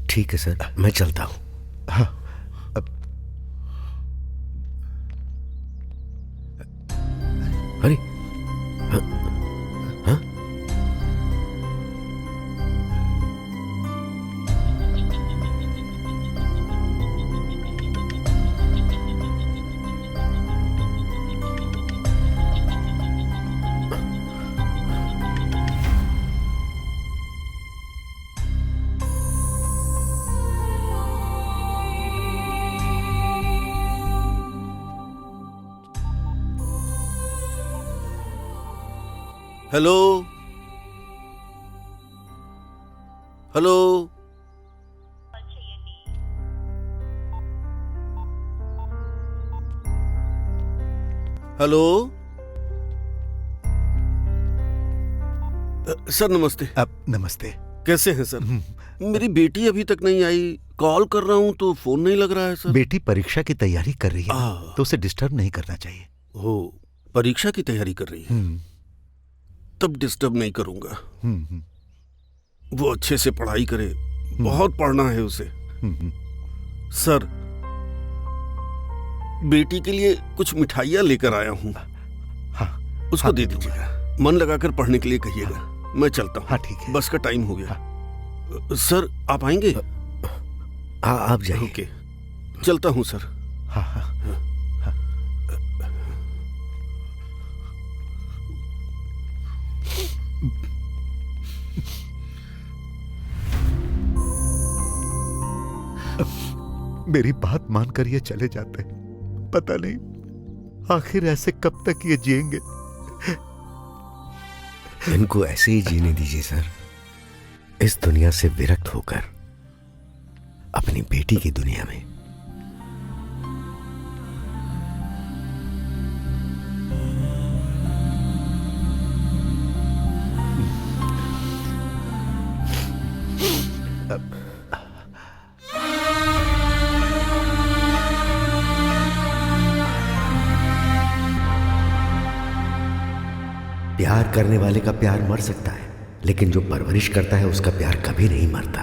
ठीक है सर, मैं चलता हूं। हाँ, अरे हाँ? हेलो हेलो, हेलो सर नमस्ते। नमस्ते। कैसे हैं सर? मेरी बेटी अभी तक नहीं आई, कॉल कर रहा हूं तो फोन नहीं लग रहा है सर। बेटी परीक्षा की तैयारी कर रही है तो उसे डिस्टर्ब नहीं करना चाहिए। हो, परीक्षा की तैयारी कर रही है, तब डिस्टर्ब नहीं करूंगा। वो अच्छे से पढ़ाई करे, बहुत पढ़ना है उसे। सर बेटी के लिए कुछ मिठाइयाँ लेकर आया हूँ, उसको दे दीजिएगा, मन लगाकर पढ़ने के लिए कहिएगा। मैं चलता हूँ। हाँ ठीक है, बस का टाइम हो गया। सर आप आएंगे? हाँ आप जाइए। ओके, चलता हूँ सर। हाँ। मेरी बात मानकर ये चले जाते हैं, पता नहीं आखिर ऐसे कब तक ये जिएंगे। इनको ऐसे ही जीने दीजिए सर, इस दुनिया से विरक्त होकर अपनी बेटी की दुनिया में। प्यार करने वाले का प्यार मर सकता है, लेकिन जो परवरिश करता है उसका प्यार कभी नहीं मरता।